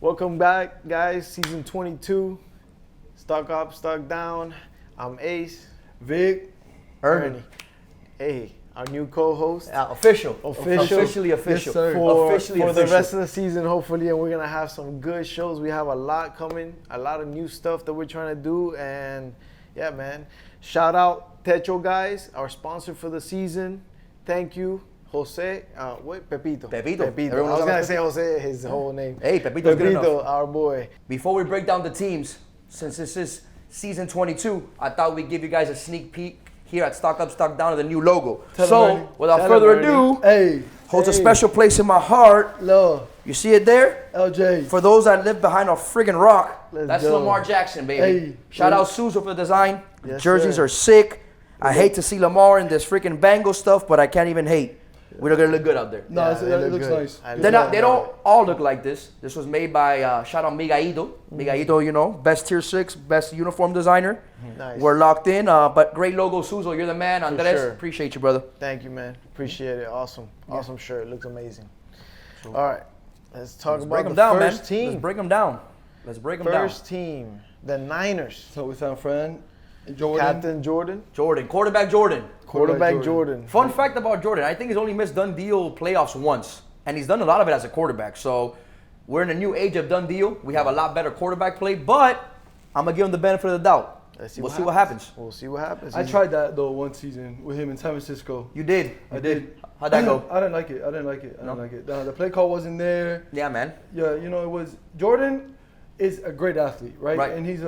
Welcome back, guys. Season 22. Stock up, stock down. I'm Ace. Vic. Ernie. Hey, our new co-host. Officially Yes, official. sir. For the rest of the season, hopefully, and we're gonna have some good shows. We have a lot coming, a lot of new stuff that we're trying to do, and yeah, man. Shout out Techo guys, our sponsor for the season. Thank you, Jose. Pepito. Pepito. I was gonna say Jose, his whole name. Hey, Pepito's good enough. Pepito, our boy. Before we break down the teams, since this is season 22, I thought we'd give you guys a sneak peek here at Stock Up, Stock Down of the new logo. Without further ado, holds a special place in my heart. Love. You see it there? LJ. For those that live behind a friggin' rock, Let's that's go. Lamar Jackson, baby. Hey. Shout out Suzo for the design. Yes, Jerseys sir. are sick. I hate to see Lamar in this freaking Bengal stuff, but I can't even hate. We're gonna look good out there. No, Yeah, it looks good. nice. They don't all look like this. This was made by, shout out Miguelito. Miguelito, you know, best tier 6, best uniform designer. Nice. We're locked in, but great logo, Suzo. You're the man. Andres, sure. appreciate you, brother. Thank you, man. Appreciate it. Awesome. Awesome shirt. Looks amazing. All right. Let's talk Let's about break the them down, first man. team. Let's break them down. Let's break them down. First team, the Niners. So with our friend Jordan. Captain Jordan. Jordan, quarterback Jordan. Quarterback Jordan. Fun fact about Jordan, I think he's only missed done deal playoffs once, and he's done a lot of it as a quarterback. So we're in a new age of done deal. We have a lot better quarterback play, but I'm gonna give him the benefit of the doubt. We'll see what happens. We'll see what happens. I tried that though one season with him in San Francisco. You did. I did. How'd that go? I didn't like it. I didn't like it. The play call wasn't there. Yeah, man. Yeah, you know, it was Jordan is a great athlete, right? Right. And he's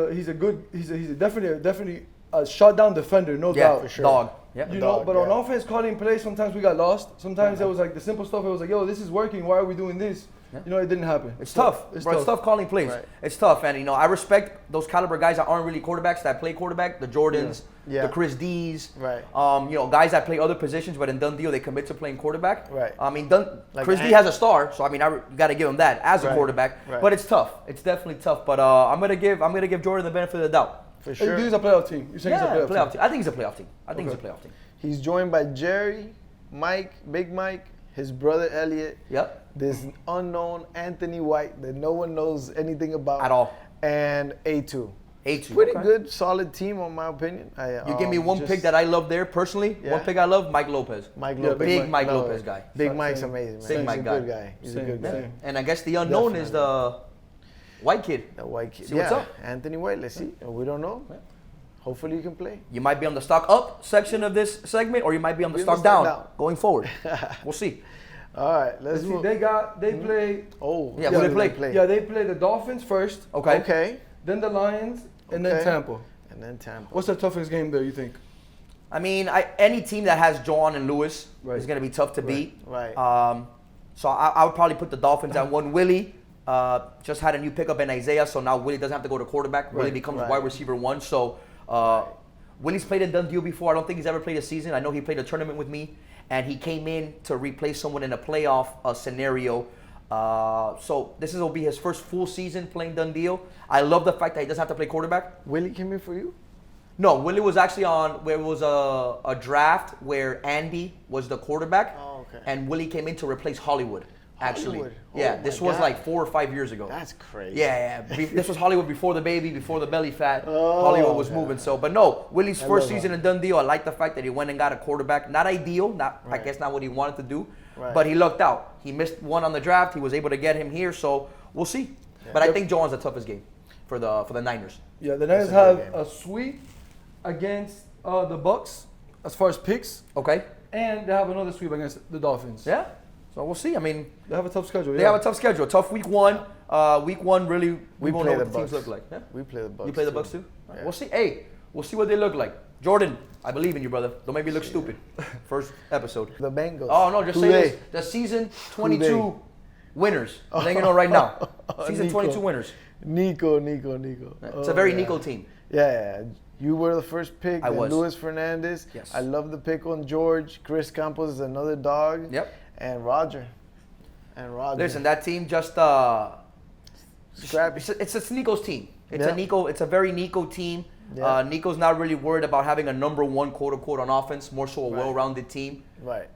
definitely a shutdown defender, no doubt. for sure. Dog. Yeah. You Dog, know, but on offense, calling plays, sometimes we got lost. Sometimes it was like the simple stuff. It was like, yo, this is working. Why are we doing this? Yeah. You know, it didn't happen. It's tough. It's tough calling plays. Right. It's tough. And, you know, I respect those caliber guys that aren't really quarterbacks that play quarterback, the Jordans, Yeah. the Chris D's. Right. You know, guys that play other positions, but in done deal, they commit to playing quarterback. Right. I mean, Like Chris D has a star, so, I mean, you got to give him that as a Right. quarterback. Right. But it's tough. It's definitely tough. But I'm gonna give Jordan the benefit of the doubt. For Sure. sure. He's a playoff team. You're saying Yeah, he's a playoff team. I think he's a playoff team. I think he's a playoff team. He's joined by Jerry, Mike, Big Mike, his brother Elliot, Yep. this unknown Anthony White that no one knows anything about At all. and A2. A2. Pretty okay. good, solid team, in my opinion. You give me one pick that I love there personally. Yeah. One pick I love, Mike Lopez. Mike Yeah, Lopez. Big Mike Love Lopez it. guy. Big Same. Mike's amazing, man. Big He's Mike a guy. good guy. He's a Same. good guy. Same. And I guess the unknown is the white kid. The white kid. See what's up? Anthony White. Let's see. We don't know. Yeah. Hopefully you can play. You might be on the stock up section of this segment, or you might be on the Be on stock the stock down down. going forward. We'll see. All right, let's See, move. they play. Oh, Yeah, who they play? Yeah, they play the Dolphins first, Okay. Okay. then the Lions, and Okay. then Tampa. And then Tampa. What's the toughest game there, you think? I mean, any team that has John and Lewis Right. is going to be tough to beat. Right. So I would probably put the Dolphins at one. Willie just had a new pickup in Isaiah, so now Willie doesn't have to go to quarterback. Willie becomes Right. wide receiver 1. So Willie's played a done deal before. I don't think he's ever played a season. I know he played a tournament with me, and he came in to replace someone in a playoff scenario. So this will be his first full season playing done deal. I love the fact that he doesn't have to play quarterback. Willie came in for you? No, Willie was actually on where it was a draft where Andy was the quarterback, Oh, okay. and Willie came in to replace Hollywood. Actually, Hollywood? Oh yeah, my this was God. like 4 or 5 years ago. That's crazy. Yeah. This was Hollywood before the baby, before the belly fat. Oh, Hollywood was God. moving. So, but no, Willie's I first love season that. in done deal. I like the fact that he went and got a quarterback. Not ideal, I Right. guess not what he wanted to do, Right. but he lucked out. He missed one on the draft. He was able to get him here. So we'll see. But I think Joan's the toughest game for the Niners. Yeah, the Niners a good have game. a sweep against the Bucks as far as picks, Okay. and they have another sweep against the Dolphins. Yeah. So we'll see. I mean, They have a tough schedule. they yeah. have a tough schedule. Tough week 1. Week 1 really we won't play know the what the teams Bucks. look like. Yeah. We play the Bucks. You play the Bucks too? We'll see. Hey, we'll see what they look like. Jordan, I believe in you, brother. Don't make me look stupid. First episode. The Bengals. Oh no, just Who say they? this: the season 22 winners. I'm letting you know right now. Season 22 winners. Nico. It's a very Nico team. Yeah. You were the first pick. I then was. Luis Fernandez. Yes. I love the pick on George. Chris Campos is another dog. Yep. And Roger. Listen, that team just Scrappy. it's Nico's team. It's Yeah. It's a very Nico team. Yeah. Nico's not really worried about having a number 1 quote unquote on offense. More so a Right. well-rounded team. Right.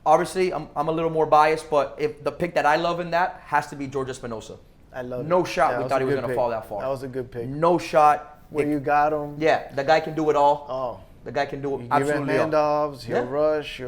Obviously, I'm a little more biased, but if the pick that I love in that has to be George Espinosa. I love it. No shot Yeah, we that thought he a was good going to pick. fall that far. That was a good pick. No shot. Where you got him. Yeah, the guy can do it all. Oh. The guy can do it You give him absolutely all. handoffs, he'll Yeah. rush.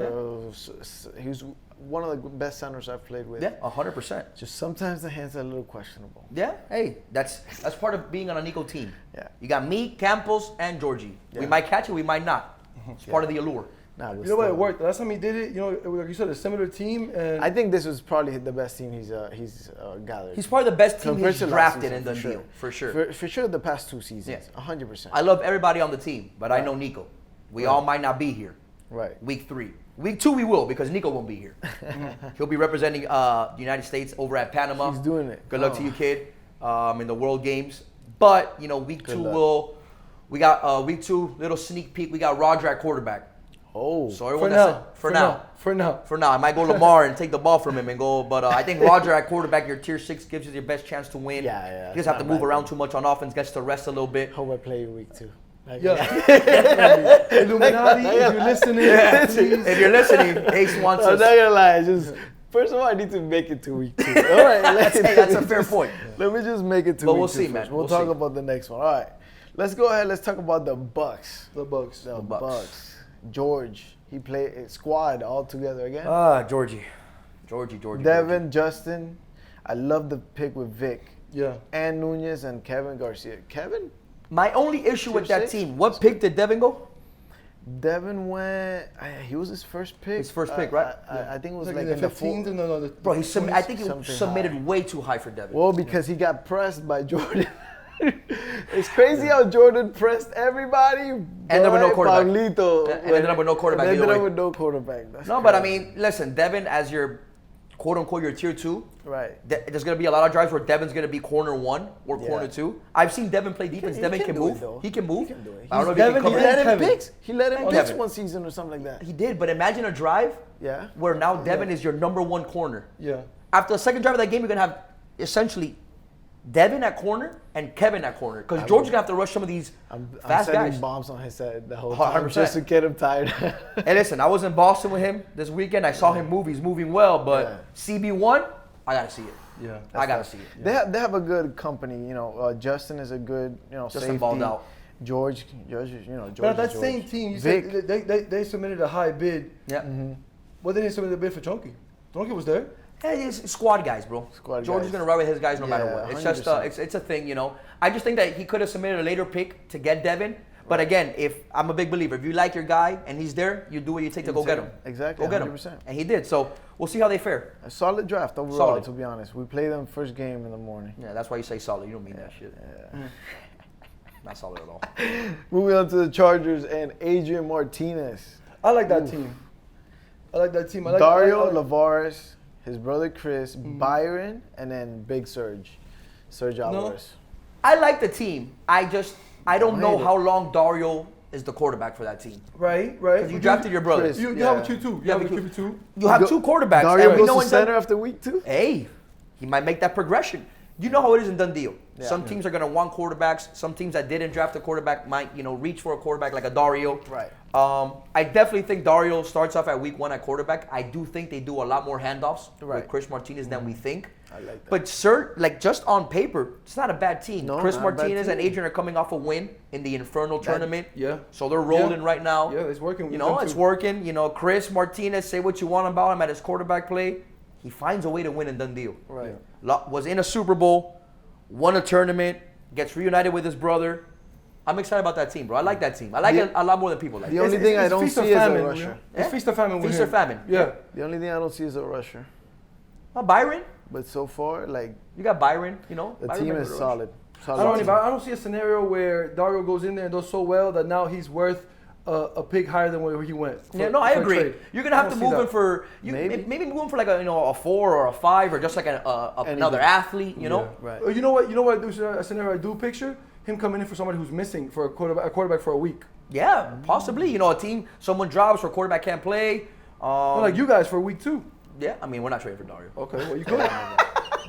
He's one of the best centers I've played with. Yeah, 100%. Just sometimes the hands are a little questionable. Yeah, hey, that's part of being on a Nico team. Yeah. You got me, Campos, and Georgie. We Yeah. might catch it, we might not. It's part of the allure. Nah, You know what? It worked. Last time he did it, you know, like you said, a similar team, and I think this was probably the best team he's gathered. He's probably the best team Compared he's to last drafted season, in the deal, for sure. For sure, the past 2 seasons, Yeah. 100%. I love everybody on the team, but I know Nico. We all might not be here. Right. Week 3. Week 2 we will because Nico won't be here. He'll be representing the United States over at Panama. He's doing it. Good luck Oh. to you, kid, in the World Games. But, you know, week Good 2 luck. we got week 2, little sneak peek. We got Roger at quarterback. Oh. So for everyone now, for now. I might go Lamar and take the ball from him and go, but I think Roger at quarterback, your tier 6 gives you your best chance to win. Yeah. You just have to Not move bad. around too much on offense, gets to rest a little bit. Hope I play week 2. yeah. Illuminati, if you're listening, please. If you're listening, Ace wants I'm us. not gonna lie. Just first of all, I need to make it to week 2. All right. That's a fair point. Let me just make it to But week we'll 2 see, first. man. We'll We'll talk see. about the next one. All right. Let's go ahead. Let's talk about the Bucks. The Bucks. The Bucks. Bucks. George. He played squad all together again. Georgie. Devin, Justin. I love the pick with Vic. Yeah. And Nunez and Kevin Garcia. Kevin? My only issue with Tier that 6? team, what pick did Devin go? Devin went. He was his first pick. His first pick, right? I think it was Like like in in the the 15th, fourth. no, Bro, I think he Something submitted high. way too high for Devin. Well, because he got pressed by Jordan. It's crazy how Jordan pressed everybody. And there were no but quarterback. Pablito And ended up with no quarterback and either ended up way. with no quarterback. That's No, but I crazy. mean, listen, Devin as your quote unquote your tier 2. Right. There's gonna be a lot of drives where Devin's gonna be corner 1 or Yeah. corner 2. I've seen Devin play defense. He Devin can do it, move. though. He can move. He can do it. I don't know if Devin- he He can let cover. him Kevin. picks. He let him Oh, picks Kevin. one season or something like that. He did, but imagine a drive Yeah. where now Devin is your number 1 corner. Yeah. After the second drive of that game, you're gonna have essentially Devin at corner and Kevin at corner because George is gonna have to rush some of these I'm fast sending guys. bombs on his head the whole time 100%. just to get him tired. Hey, listen, I was in Boston with him this weekend. I saw him move. He's moving well, but Yeah. CB1, I gotta see it. Yeah. I gotta see it. They have a good company. You know, Justin is a good Justin safety. balled out. George, George, George. But that is same George. team, you Vic. said they submitted a high bid. Yeah. Well, they didn't submit a bid for Chunky. Chunky was there. Hey, it's squad guys, bro. Squad George guys. is gonna ride with his guys no matter Yeah, what. It's just 100%. it's a thing, you know. I just think that he could have submitted a later pick to get Devin. But again, if I'm a big believer, if you like your guy and he's there, you do what you take to go get him. Exactly, Go get him. 100%. And he did. So we'll see how they fare. A solid draft overall, Solid. to be honest. We played them first game in the morning. Yeah, that's why you say solid. You don't mean that shit. Not solid at all. Moving on to the Chargers and Adrian Martinez. I like that team. I like that team. I like Dario I like- Lavares, his brother Chris, Byron, and then Big Serge Alvarez. I like the team. I don't know hate it. how long Dario is the quarterback for that team. Right. Because you drafted your brother. Chris. You Yeah. have a Q2. You Yeah, have a because- Q2. You have two quarterbacks. Dario and we goes know to in center after week 2? Hey, he might make that progression. You know how it is in done deal. Yeah. Some teams are gonna want quarterbacks. Some teams that didn't draft a quarterback might, reach for a quarterback like a Dario. Right. I definitely think Dario starts off at week 1 at quarterback. I do think they do a lot more handoffs Right. with Chris Martinez than we think. I like that. But just on paper, it's not a bad team. No, Chris not a bad Martinez and team. Adrian are coming off a win in the Infernal tournament. Yeah. So they're rolling Yeah. right now. Yeah, it's working with You know, them it's too. working. Chris Martinez, say what you want about him at his quarterback play. He finds a way to win in done deal. Right. Was in a Super Bowl, won a tournament, gets reunited with his brother. I'm excited about that team, bro. I like that team. I like it a lot more than people like. The it. only thing I don't feast or see is a famine, rusher. you know? Yeah. It's feast or famine with Feast or him. famine. Yeah. The only thing I don't see is a rusher. Byron, But so far, like, you got Byron. the Byron team makes is the rush. solid. I don't see a scenario where Dario goes in there and does so well that now he's worth a pick higher than where he went. Yeah, no, I for a agree. trade. You're gonna I have to don't see move that. him for maybe move him for like a 4 or a 5 or just like another athlete. You know. Right. You know what? A scenario I do picture him coming in for somebody who's missing for a quarterback for a week. Yeah, possibly. A team, someone drops or quarterback can't play. Like you guys for week 2. Yeah, I mean we're not trading for Dario. Okay, well you could.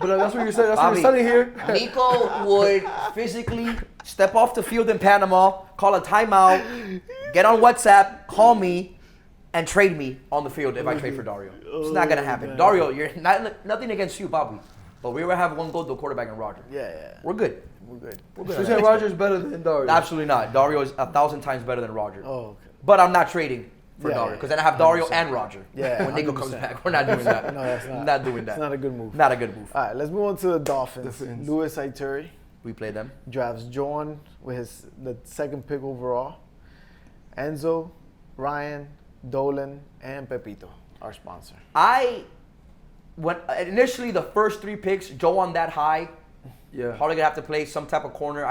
But that's what you're saying. That's Bobby, what you're saying here. Nico would physically step off the field in Panama, call a timeout, get on WhatsApp, call me, and trade me on the field if I trade for Dario. It's not gonna happen. Dario, you're nothing against you, Bobby. But we ever have one go-to quarterback in Roger. Yeah. We're good. We're good. We're So good. you're saying Roger's better than Dario? Absolutely not. Dario is 1,000 times better than Roger. Oh, okay. But I'm not trading for Yeah, Dario yeah, because then I have Dario 100%. and Roger. Yeah, When Nico comes 100%. back, we're not doing that. No, that's not. Not doing that. It's not a good move. Not a good move. All right, let's move on to the Dolphins. Dolphins. Louis Ituri We play them. drafts John with the second pick overall. Enzo, Ryan, Dolan, and Pepito, our sponsor. When initially the first 3 picks, Joe on that high, Yeah. probably gonna have to play some type of corner.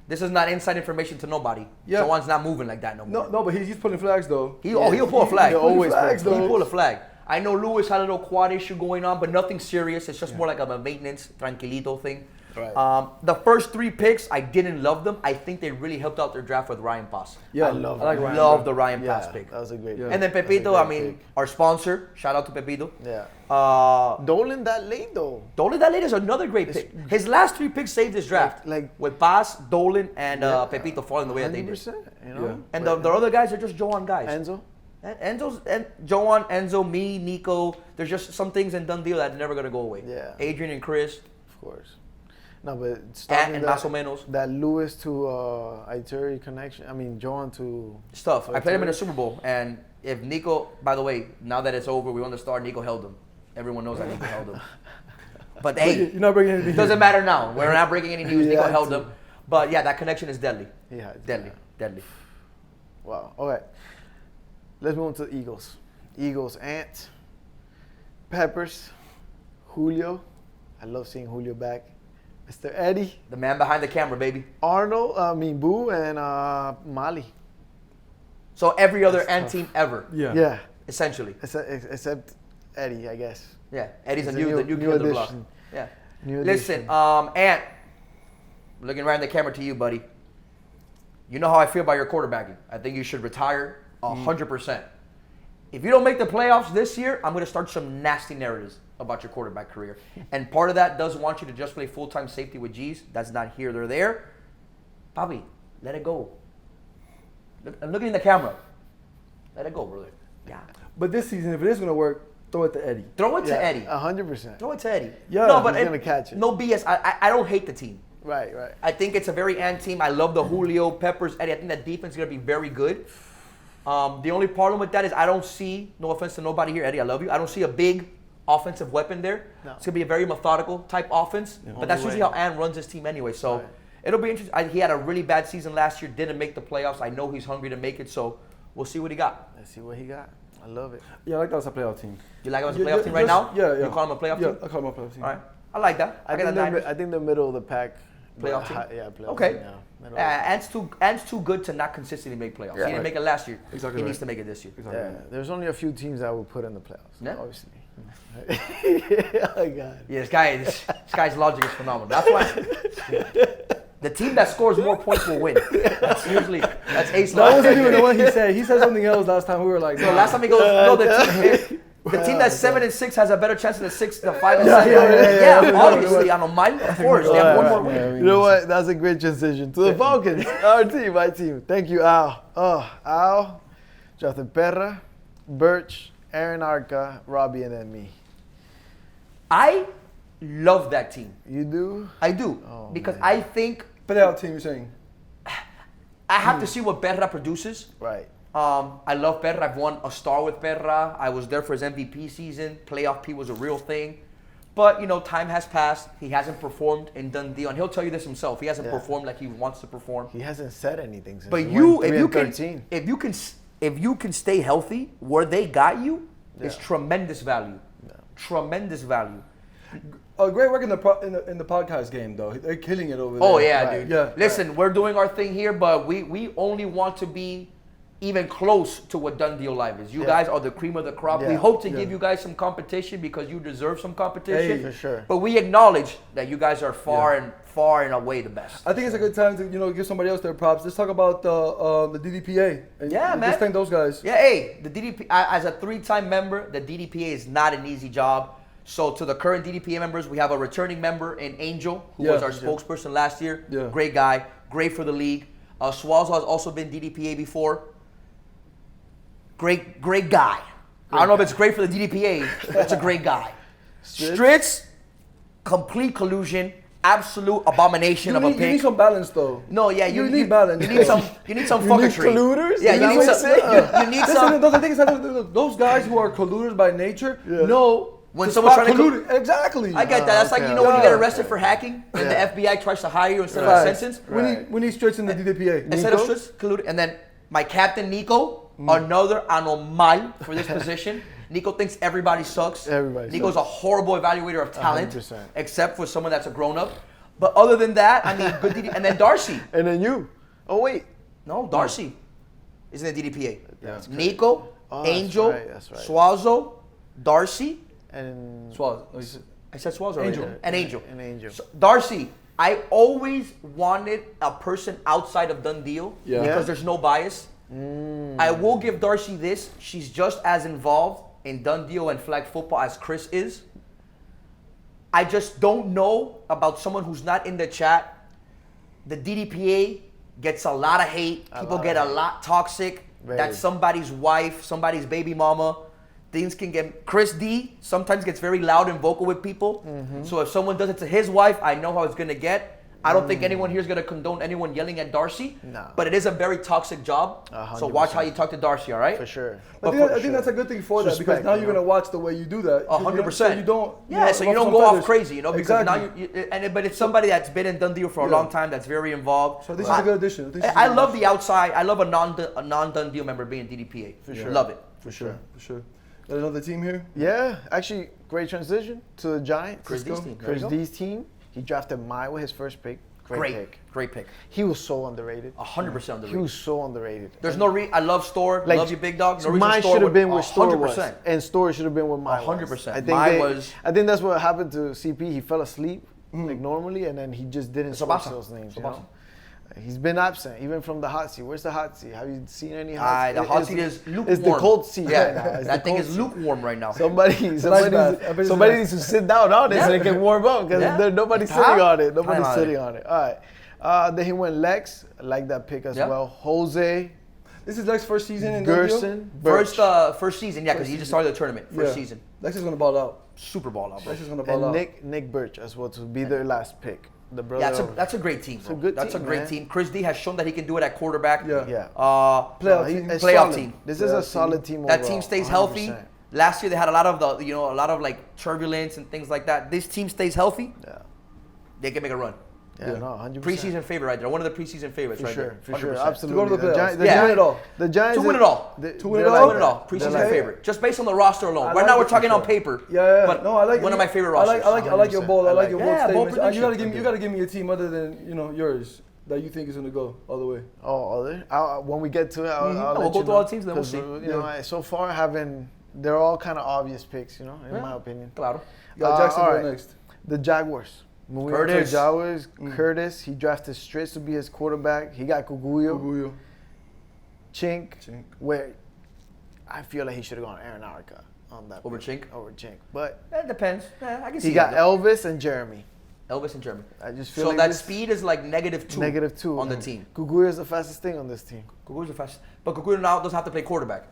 This is not inside information to nobody. Yeah. Joan's not moving like that no more. No, but he's pulling flags though. He'll pull a flag. He'll always flags, pull though. He'll pull a flag. I know Lewis had a little quad issue going on, but nothing serious. It's just more like a maintenance, tranquilito thing. Right. The first 3 picks, I didn't love them. I think they really helped out their draft with Ryan Pass. Yeah, I love like him. Ryan. Love the Ryan Yeah, Pass pick. that was a great Yeah. pick. And then That's a Pepito, great I mean, pick. our sponsor. Shout out to Pepito. Yeah. Uh, Dolan that late though. Dolan that late is another great pick. His last 3 picks saved his draft. Like- with Pass, Dolan, and Yeah. Pepito falling the way that they did. 100%. You know. Yeah. And But- the other guys are just Joan guys. Enzo. Enzo's and Joan, Enzo, me, Nico. There's just some things in done deal that are never gonna go away. Yeah. Adrian and Chris Of course. No, but starting and Más o menos that Lewis to Ituri connection. I mean, John to stuff. I played him in Ituri. the Super Bowl, and if Nico, by the way, now that it's over, we won the star. Nico held him. Everyone knows that Nico held him. But hey, You're not bringing anything. it doesn't matter now. We're not breaking any news. He Nico had held to. him. But yeah, that connection is deadly. He had Deadly, deadly. Wow. Okay. Let's move on to the Eagles. Eagles, Ant, Peppers, Julio. I love seeing Julio back. Mr. Eddie, The man behind the camera, baby. Arnold, Boo, and Mali. So every other That's ant tough. team ever, Yeah. essentially. Except Eddie, I guess. Yeah, Eddie's It's the new kid of the block. addition. Yeah. New Listen, addition. Ant, looking right in the camera to you, buddy. You know how I feel about your quarterbacking. I think you should retire 100%. If you don't make the playoffs this year, I'm going to start some nasty narratives about your quarterback career. And part of that does want you to just play full-time safety with G's. That's not here, they're there. Bobby, let it go. I'm looking in the camera. Let it go, brother. Yeah. But this season, if it is gonna work, throw it to Eddie. Throw it to Yeah, Eddie. 100%. Throw it to Eddie. Yeah, no, but he's gonna catch it. No BS. I don't hate the team. Right. I think it's a very ant team. I love the Julio, Peppers, Eddie. I think that defense is going to be very good. The only problem with that is I don't see, no offense to nobody here, Eddie, I love you. I don't see a big offensive weapon there. No. It's going to be a very methodical type offense. But that's Only usually way. how Ant runs his team anyway. So Right. it'll be interesting. He had a really bad season last year, didn't make the playoffs. I know he's hungry to make it, so we'll see what he got. Let's see what he got. I love it. Yeah, I like that as a playoff team. You like him as a Yeah, playoff team right now? Yeah. You call him a playoff yeah, team? I call him a playoff team. All right. I like that. I got think the Niners. I think the middle of the pack. Playoff team? Yeah, playoff Okay. team, yeah. Middle of the pack. Ant's too good to not consistently make playoffs. Yeah. He didn't make it last year. Exactly He right. needs to make it this year. Exactly. Yeah, there's only a few teams that would put in the playoffs. Yeah? Obviously. Oh my God. Yeah, this guy's logic is phenomenal. That's why the team that scores more points will win. That's ace That logic. wasn't even the one he said. He said something else last time. We were like, No, nah. last time he goes, no, the team that's 7-6 has a better chance than the 5 and Yeah, 7. yeah, yeah. Obviously, on a mind, of course, they have one more Alright, win. You know what? That's a great transition to the Falcons. Our team, my team. Thank you, Al. Al, Jonathan Perra, Birch, Aaron Arca, Robbie, and then me. I love that team. You do? I do. Oh, because man. I think Playoff team, you're saying? I have to see what Perra produces. Right. I love Perra. I've won a star with Perra. I was there for his MVP season. Playoff P was a real thing. But, time has passed. He hasn't performed in done deal. And he'll tell you this himself. He hasn't Yeah. performed like he wants to perform. He hasn't said anything since But he you, went 3 and 13. if you can stay healthy where they got you, it's Yeah. tremendous value. Yeah. Tremendous value. Great work in the podcast game, though. They're killing it over there. Oh, yeah, Right. dude. Yeah. Listen, we're doing our thing here, but we only want to be even close to what Done Deal Live is. You Yeah. guys are the cream of the crop. We Yeah. hope to Yeah. give you guys some competition because you deserve some competition. Hey, for sure. But we acknowledge that you guys are far and away the best. I think it's a good time to give somebody else their props. Let's talk about the DDPA. And Yeah, man. Let's thank those guys. Yeah, hey, the DDP, as a 3-time member, the DDPA is not an easy job. So to the current DDPA members, we have a returning member in Angel, who was Yeah. our spokesperson last year. Yeah. Great guy, great for the league. Swazo has also been DDPA before. Great guy. I don't know if it's great for the DDPA, but it's a great guy. Stritz, complete collusion, absolute abomination of a You pick. need some balance, though. No, yeah, You need balance. You need some fucketry. colluders? Yeah, Is you that need what some. you're saying? You need Listen, some. the thing is, those guys who are colluders by nature know When to someone's spot trying to colluding. Exactly. I get that. That's like, you know, when you get arrested for hacking and the FBI tries to hire you instead of a sentence. We need straights in the DDPA. Instead of streets, colluded. And then my captain, Nico, another anomal for this position. Nico thinks everybody sucks. Nico's a horrible evaluator of talent, 100%. except for someone that's a grown-up. But other than that, I mean, good DD. And then Darcy. And then you. Oh, wait. No, Darcy is in the DDPA. That's Nico, Oh, Angel, that's right. Suazo, Darcy. And Swaz. I said Suazo Angel. already. And Angel. And Angel. So, Darcy, I always wanted a person outside of Done Deal Yeah. because there's no bias. I will give Darcy this. She's just as involved in Done Deal and flag football as Chris is. I just don't know about someone who's not in the chat. The DDPA gets a lot of hate. People get a lot toxic. Very. That's somebody's wife, somebody's baby mama. Things can get. Chris D sometimes gets very loud and vocal with people. So if someone does it to his wife, I know how it's gonna get. I don't think anyone here is gonna condone anyone yelling at Darcy. No. But it is a very toxic job. So watch how you talk to Darcy, all right? For sure. I think that's a good thing for that because Respect, now you you're know? gonna watch the way you do that. 100%. So you don't. Yeah, so you don't ruffle go some off feathers. crazy, you know, because Exactly. now but it's somebody that's been in Done Deal for a long time, that's very involved. So this is a good addition. This is a I good love addition. the outside. I love a non-Done Deal member being DDPA. For sure. Love it. For sure. Got another team here. Yeah, actually, great transition to the Giants. Chris D's team. There you Chris go. D's team. He drafted Maiwa, his first pick. Great pick. He was so underrated. 100% He underrated. was so underrated. There's no I love Store. Like, love you, big dog. No reason mine Store should have would- been where Store was, 100%. and Store should have been where mine 100%. was. Mine was- I think that's what happened to CP. He fell asleep like normally, and then he just didn't switch those names. You know? He's been absent, even from the hot seat. Where's the hot seat? Have you seen any hot seat? The hot seat is lukewarm. It's the cold seat Yeah, right now. It's that the thing cold is seat. lukewarm right now. Somebody bath. needs to sit down on it so they can warm up because nobody's It's sitting hot. on it. Nobody's Time on sitting it. on it. All right. Then he went Lex. I like that pick as well. Jose, This is Lex's first season in Done Deal? Gerson, Birch. First season, yeah, because he just started the tournament. First season. Lex is gonna ball out. Super ball out, bro. Lex is gonna ball and out. Nick Birch as well to be their last pick. The brother. Yeah, of- that's a great team, bro. a good That's team, a great man. team. Chris D has shown that he can do it at quarterback. Yeah. yeah. Playoff He- team. it's Playoff solid. team. This is a Playoff solid team. That overall, team stays 100%. healthy. Last year they had a lot of a lot of like turbulence and things like that. This team stays healthy. Yeah. They can make a run. Yeah, no, 100%. Preseason favorite right there. One of the preseason favorites For right sure, there. for sure, 100%. absolutely. To go to the playoffs. The Yeah. To win it all. The Giants. To win it all. they- To win they're it all? To like win it that. all. They're Preseason like that. favorite. Just based on the roster alone. I Right like now it we're for talking on sure. paper. Yeah. But No, I like one of my favorite rosters. I like your bold. I like your bold Yeah, bold statements. prediction. You gotta give me a team other than yours that you think is gonna go all the way. Oh, when we get to it, I'll We'll let go you through know. all the teams, then we'll 'Cause, see. You know, so far they're all kind of obvious picks, you know, in my opinion. Claro. You got Jacksonville all right. next. The Jaguars. Moving on to the Curtis. Jaguars. Curtis, he drafted Stritz to be his quarterback. He got Kuguyo, Oguyo. Chink, Chink. where I feel like he should have gone Aaron Arica on that Over pick. Chink? Over Chink. But It depends. I can see he got that, though. Elvis and Jeremy. Elvis and German. I just feel So like that this- speed is like -2. On the team. Kuguyo is the fastest thing on this team. Kukuru's the fastest. But Kukuru now doesn't have to play quarterback,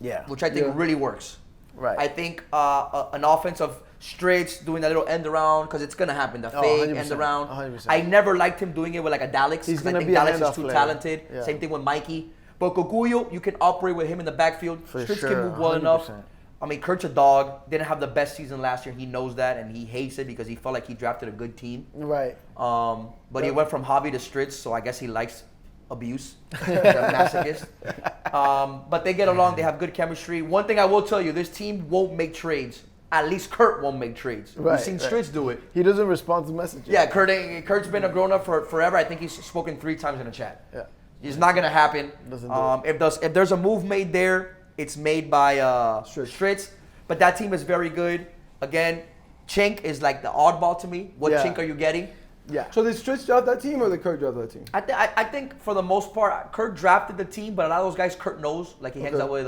Yeah. which I think Yeah. really works. Right. I think an offense of Straits doing that little end around, because it's going to happen, the fake 100%, end around. 100%. I never liked him doing it with like a Daleks. He's 'cause gonna I think be a Daleks is handoff too player. talented. Yeah. Same thing with Mikey. But Kukuyo, you can operate with him in the backfield. For Straits sure, can move well 100%. enough. I mean, Kurt's a dog. Didn't have the best season last year. He knows that, and he hates it because he felt like he drafted a good team. Right. But he went from hobby to Stritz, so I guess he likes abuse. He's a masochist. But they get along. They have good chemistry. One thing I will tell you, this team won't make trades. At least Kurt won't make trades. Right, We've seen right. Stritz do it. He doesn't respond to messages. Yeah, Kurt's been a grown-up for forever. I think he's spoken 3 times in a chat. Yeah. It's not going to happen. Doesn't do If there's a move made there, it's made by Stritz. But that team is very good. Again, Chink is like the oddball to me. What Yeah. Chink are you getting? Yeah. So did Stritz draft that team or did Kurt draft that team? I think for the most part, Kurt drafted the team, but a lot of those guys Kurt knows. Like he hangs out with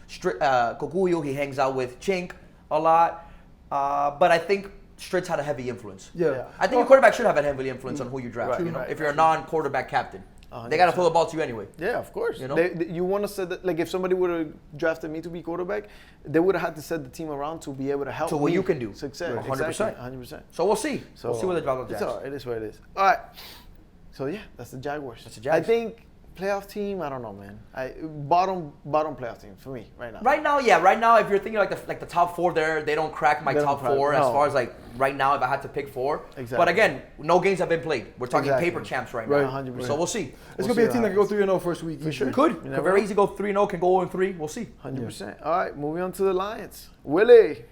Kokuyo, he hangs out with Chink a lot. But I think Stritz had a heavy influence. Yeah. I think your quarterback should have a heavy influence on who you draft. Right, You know, right. if you're a non-quarterback captain. They got to throw the ball to you anyway. Yeah, of course. You know? You want to set like if somebody would have drafted me to be quarterback, they would have had to set the team around to be able to help. To what me you can do. Success. 100%. Exactly, 100%. So we'll see. We'll see what the Jaguars. It's all right. It is what it is. All right. So yeah, that's the Jaguars. That's the Jags. I think playoff team. I don't know, man. Bottom playoff team for me right now. Right now, yeah. Right now, if you're thinking like the top four, they don't crack my They don't top crack, four as no. far as like right now. If I had to pick four, Exactly. But again, no games have been played. We're talking Exactly. paper champs right Right. now. 100%. So we'll see. It's We'll gonna be a see team what that can go happens. 3-0 first week. For sure. Could never very know. easy go 3-0, can go 0-3. We'll see. 100%. All right, moving on to the Lions. Willie.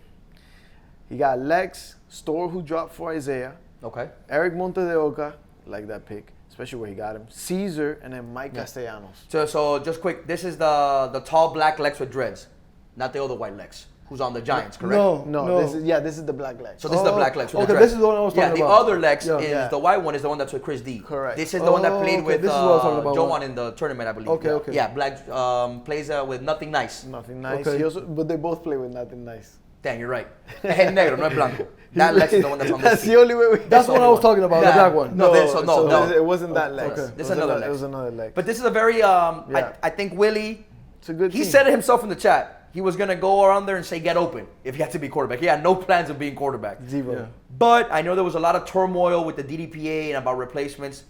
He got Lex Store, who dropped for Isaiah. Okay. Eric Monte de Oca, like that pick, especially where he got him. Caesar, and then Mike Castellanos. So just quick, this is the tall black Lex with dreads, not the other white Lex, who's on the Giants, correct? No, this is the black Lex. So this is the black Lex with okay, the dreads. this is the one I was talking the about. other Lex Yeah. is Yeah. the white one is the one that's with Chris D. Correct. This is the one that played okay, with this is what I was talking about. Joan in the tournament, I believe. Okay, yeah. okay. Yeah, black plays with Nothing Nice. Nothing nice. Okay. He also, but they both play with nothing nice. Damn, you're right. Es negro, no es blanco. That Lex is the one that's on the That's team. the only way we. That's what I was talking about, the black one. No, no. It wasn't that Lex. Okay. This It was another ano- Lex. It was another Lex. But this is a very, Yeah. I think Willie, It's a good he team. said it himself in the chat. He was going to go around there and say, get open if he had to be quarterback. He had no plans of being quarterback. Zero. Yeah. But I know there was a lot of turmoil with the DDPA and about replacements.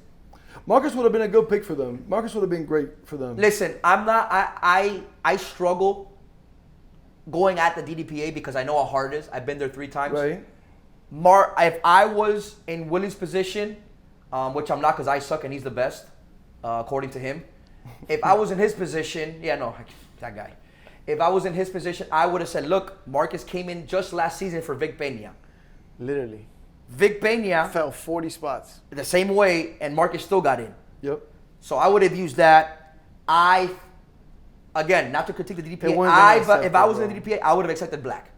Marcus would have been a good pick for them. Marcus would have been great for them. Listen, I struggle going at the DDPA because I know how hard it is. I've been there 3 times. Right. If I was in Willie's position, which I'm not because I suck and he's the best, according to him. If I was in his position, that guy. If I was in his position, I would have said, look, Marcus came in just last season for Vic Peña. Literally. Vic Peña, Fell 40 spots. the same way, and Marcus still got in. Yep. So I would have used that. Again, not to critique the They DDPA, weren't gonna if I accept was it, in the DDPA, I would have accepted black.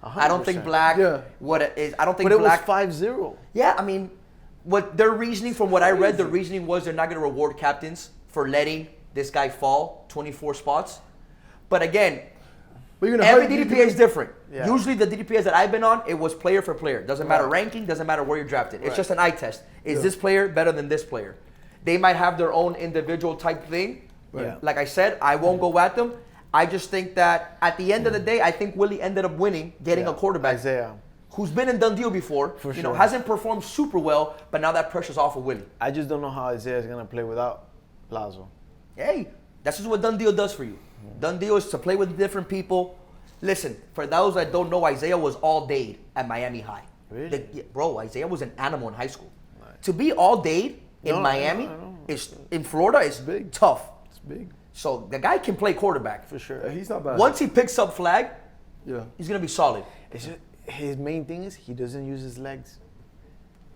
100%. I don't think black, Yeah. what it is, I don't think But it black. was 5-0. Yeah, I mean, what their reasoning, from what I read, the reasoning was they're not going to reward captains for letting this guy fall 24 spots. But again, But you're gonna every hurt DDPA is different. Yeah. Usually the DDPAs that I've been on, it was player for player. Doesn't matter ranking, doesn't matter where you're drafted. It's Right. just an eye test. Is this player better than this player? They might have their own individual type thing. Yeah. Like I said, I won't go at them. I just think that at the end of the day, I think Willie ended up winning, getting a quarterback Isaiah. who's been in done deal before. For You know, sure. hasn't performed super well, but now that pressure's off of Willie. I just don't know how Isaiah is going to play without Lazo. Hey, that's just what done deal does for you. Done deal is to play with different people. Listen, for those that don't know, Isaiah was all day at Miami High. Really? Bro, Isaiah was an animal in high school. To be all day in No, Miami, I know. is in Florida, is big. tough. It's big. So the guy can play quarterback. For sure. Yeah, he's not bad. Once he picks up flag, Yeah. he's gonna be solid. It's just, his main thing is he doesn't use his legs.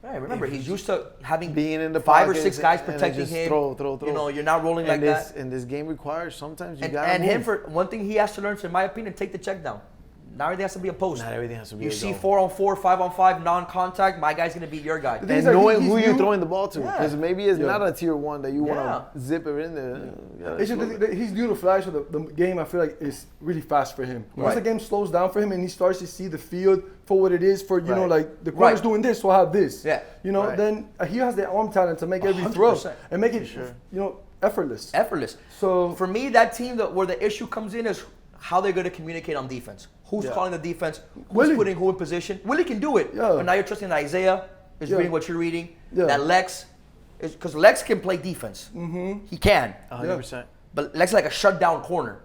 Right, remember, he's used to having Being in the 5 or pockets 6 guys and then protecting just him. throw. You know, you're not rolling like and this, that. And this game requires sometimes you And, got to and move. him, for one thing he has to learn, in my opinion, take the check down. Not everything has to be a post. Not everything has to be You a see go. 4-on-4, 5-on-5, non-contact, my guy's gonna be your guy. thing And is that knowing he's who you're new. throwing the ball to. Yeah. Because maybe it's Yeah. not a tier 1 that you Yeah. want to zip it in there. Yeah, It's just that he's new to Flash, so the game I feel like is really fast for him. Once Right. the game slows down for him and he starts to see the field for what it is, for you know, Right. like the corner's Right. doing this, so I have this. Yeah. You know, Right. then he has the arm talent to make every 100%. throw and make it, sure. you know, effortless. Effortless. So For me, that team where the issue comes in is how they're going to communicate on defense. Who's Yeah. calling the defense? Who's Willie. putting who in position? Willie can do it. Yeah. But now you're trusting that Isaiah is Yeah. reading what you're reading. Yeah. That Lex, because Lex can play defense. Mm-hmm. He can. 100%. But Lex is like a shutdown corner.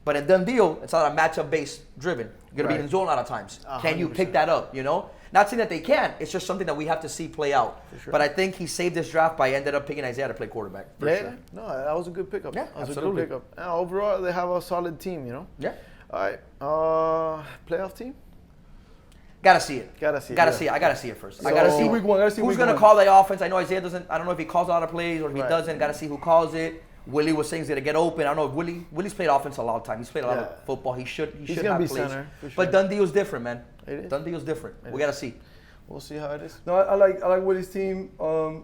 But in done deal, it's not a matchup based driven. You're gonna be Right. in zone a lot of times. Can you 100%. pick that up? You know, not saying that they can. It's just something that we have to see play out. sure. But I think he saved this draft by ended up picking Isaiah to play quarterback. For Yeah, sure. no, that was a good pickup. Yeah, that was absolutely. a good pickup. And overall, they have a solid team, you know? Yeah. All right, playoff team? Gotta see it. Gotta see it, Gotta yeah. see it. I gotta see it first. I So- gotta see week one, gotta see who's week gonna one. call the offense. I know Isaiah doesn't. I don't know if he calls a lot of plays or if he Right. doesn't. Gotta see who calls it. Willie was saying he's gonna get open. I don't know if Willie's played offense a lot of time. He's played a lot Yeah. of football. He should He's have gonna be plays. center, for sure. But Dundee's different, man. It is. Dundee's different. It We is. gotta see. We'll see how it is. no, I like Willie's team.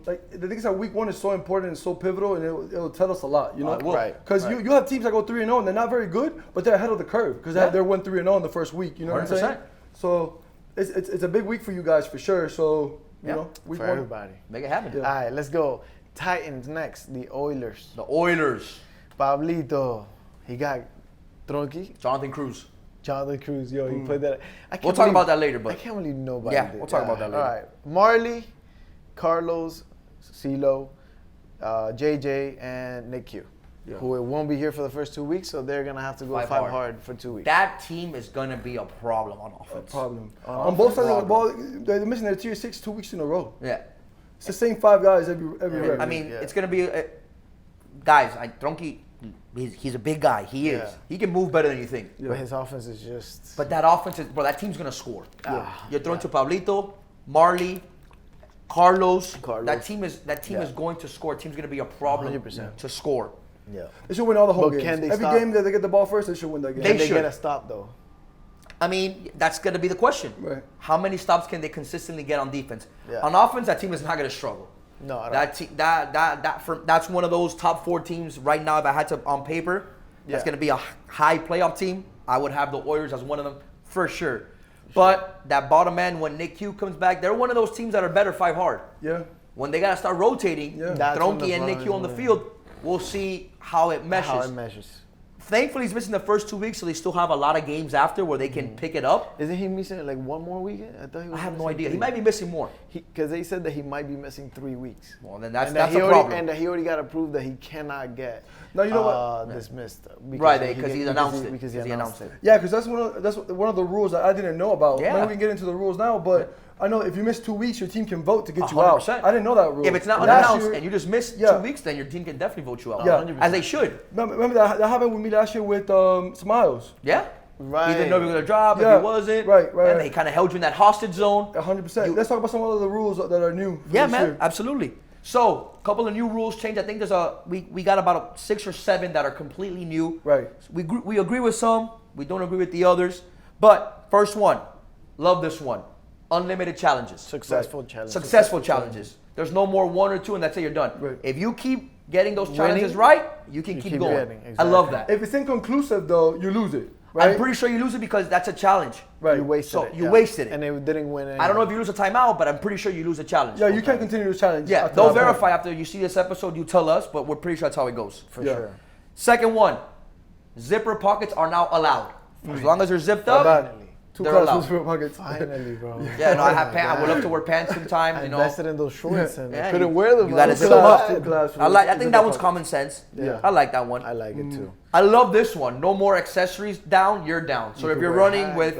Like the thing is that week one is so important and so pivotal, and it'll tell us a lot. You know, it will. Right. Because you have teams that go 3-0 and they're not very good, but they're ahead of the curve because Yeah. they're 1-3-0 in the first week. You know what I'm saying? 100%. So it's a big week for you guys for sure. So you Yeah. know, week For one. everybody. Make it happen. Yeah. All right, let's go. Titans next. The Oilers. The Oilers. Pablito. He got Tronky. Jonathan Cruz. Jonathan Cruz. Yo, he played that. We'll talk about that later, I but can't believe nobody yeah, did. we'll talk about that later. All right. Marley, Carlos, CeeLo, JJ, and Nick Q. Yeah. Who won't be here for the first 2 weeks, so they're going to have to go five hard for 2 weeks. That team is gonna be a problem on offense. Problem. On both sides of the ball, they're missing their tier 6 2 weeks in a row. Yeah. It's the same 5 guys every rep. I mean, it's gonna be guys. Tronky, he's a big guy. He is. Yeah. He can move better than you think. But his offense is just... But that offense is, bro. That team's gonna score. You're throwing to Pablito, Marley, Carlos. That team is going to score. Team's gonna be a problem 100%. to score. Yeah. They should win all the home But games. can they Every stop? game that they get the ball first, they should win that game. They Can they should. get a stop, though? I mean, that's gonna be the question. Right. How many stops can they consistently get on defense? Yeah. On offense, that team is not gonna struggle. No, I don't. That's one of those top 4 teams right now. If I had to on paper, that's Yeah. gonna be a high playoff team. I would have the Oilers as one of them for sure. But that bottom end, when Nick Q comes back, they're one of those teams that are better 5 hard. Yeah. When they gotta start rotating, That's when Tronky the and Nick Q on the runs field, we'll see how it meshes. How it measures. Thankfully, he's missing the first 2 weeks, so they still have a lot of games after where they can pick it up. Isn't he missing like one more weekend? I thought he was. I have no missing idea. He 3. might be missing more. Because they said that he might be missing 3 weeks. Well, then that's And that a he problem. And that he already got approved that he cannot get Now, you know what? dismissed. Right, because he announced it. Because he announced it. Yeah, because that's one of the rules that I didn't know about. Yeah. Maybe we can get into the rules now, but I know if you miss 2 weeks, your team can vote to get you out. 100%. I didn't know that rule. If it's not And last unannounced year- and you just miss Yeah. 2 weeks, then your team can definitely vote you out. Yeah. 100%. As they should. Remember that happened with me last year with Smiles. Yeah. Right. He didn't know if he was going to drop, Yeah. if he wasn't. Right. And they kind of held you in that hostage zone. 100%. Let's talk about some of the rules that are new. For Yeah, this man. year. Absolutely. So, a couple of new rules changed. I think we got about 6 or 7 that are completely new. Right. We agree with some. We don't agree with the others. But first one, love this one. Unlimited challenges. Successful challenge. Successful challenges. There's no more 1 or 2 and that's it, you're done. Right. If you keep getting those challenges Winning, right, you can you keep keep going. getting, I love exactly. that. If it's inconclusive, though, you lose it. Right? I'm pretty sure you lose it because that's a challenge. Right. You wasted So it. you wasted it. And they didn't win. I don't know if you lose a timeout, but I'm pretty sure you lose a challenge. Yeah, you can't continue the challenge. Yeah, after they'll that point. verify after you see this episode. You tell us, but we're pretty sure that's how it goes. For Yeah. sure. Second one, zipper pockets are now allowed. As long as they're zipped Not up. bad. Finally. 2 They're class allowed. rules for pockets. Finally, bro. Yeah, no, I have Oh my pants. I would God. love to wear pants sometimes. I You know, invested in those shorts and Yeah, I couldn't you- wear them. you gotta I was zip so them up. mad. Class I rules. think that one's common sense. Yeah. I like that one. I like it too. I love this one. No more accessories down, you're down. So You if can you're wear running hat, with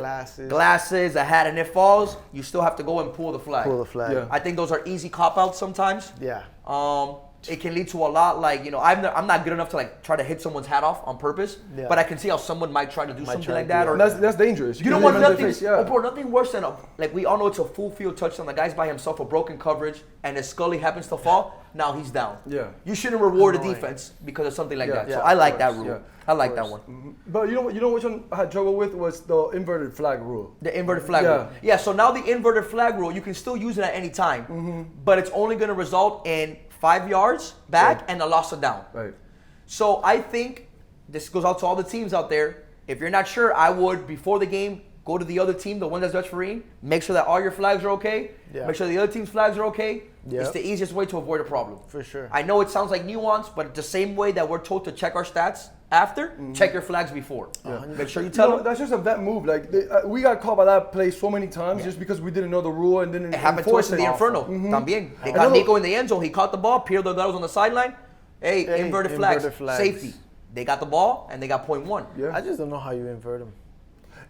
glasses. a hat, and it falls, you still have to go and pull the flag. Pull the flag. Yeah. I think those are easy cop-outs sometimes. Yeah. It can lead to a lot, like, you know, I'm not good enough to like try to hit someone's hat off on purpose, Yeah. but I can see how someone might try to do something try like to that. do Or And that's dangerous. you know can what? hit them in the Nothing, face, yeah. oh, bro, nothing worse than like we all know it's a full field touchdown. The guy's by himself, a broken coverage, and his Scully happens to fall. Now he's down. Yeah. You shouldn't reward a Annoying. defense because of something like Yeah. that. So Yeah, I of like that course. rule. Yeah, I like of that course. one. But you know which one I had trouble with was the inverted flag rule. The inverted flag Yeah. rule. Yeah, so now the inverted flag rule, you can still use it at any time, but it's only going to result in 5 yards back Right. and a loss of down. Right. So I think this goes out to all the teams out there. If you're not sure, I would, before the game, go to the other team, the one that's refereeing, make sure that all your flags are okay, Yeah. make sure the other team's flags are okay. Yep. It's the easiest way to avoid a problem. For sure. I know it sounds like nuance, but the same way that we're told to check our stats after, check your flags before. Make sure you tell them. That's just a vet move. Like we got caught by that play so many times just because we didn't know the rule and didn't It happened to enforce us in the it. Inferno. También. They got Another- Nico in the end zone. He caught the ball. Pierre Delgado was on the sideline. Hey, Hey, inverted flags. inverted flags. Safety. They got the ball and they got .1. Yeah. I just don't know how you invert them.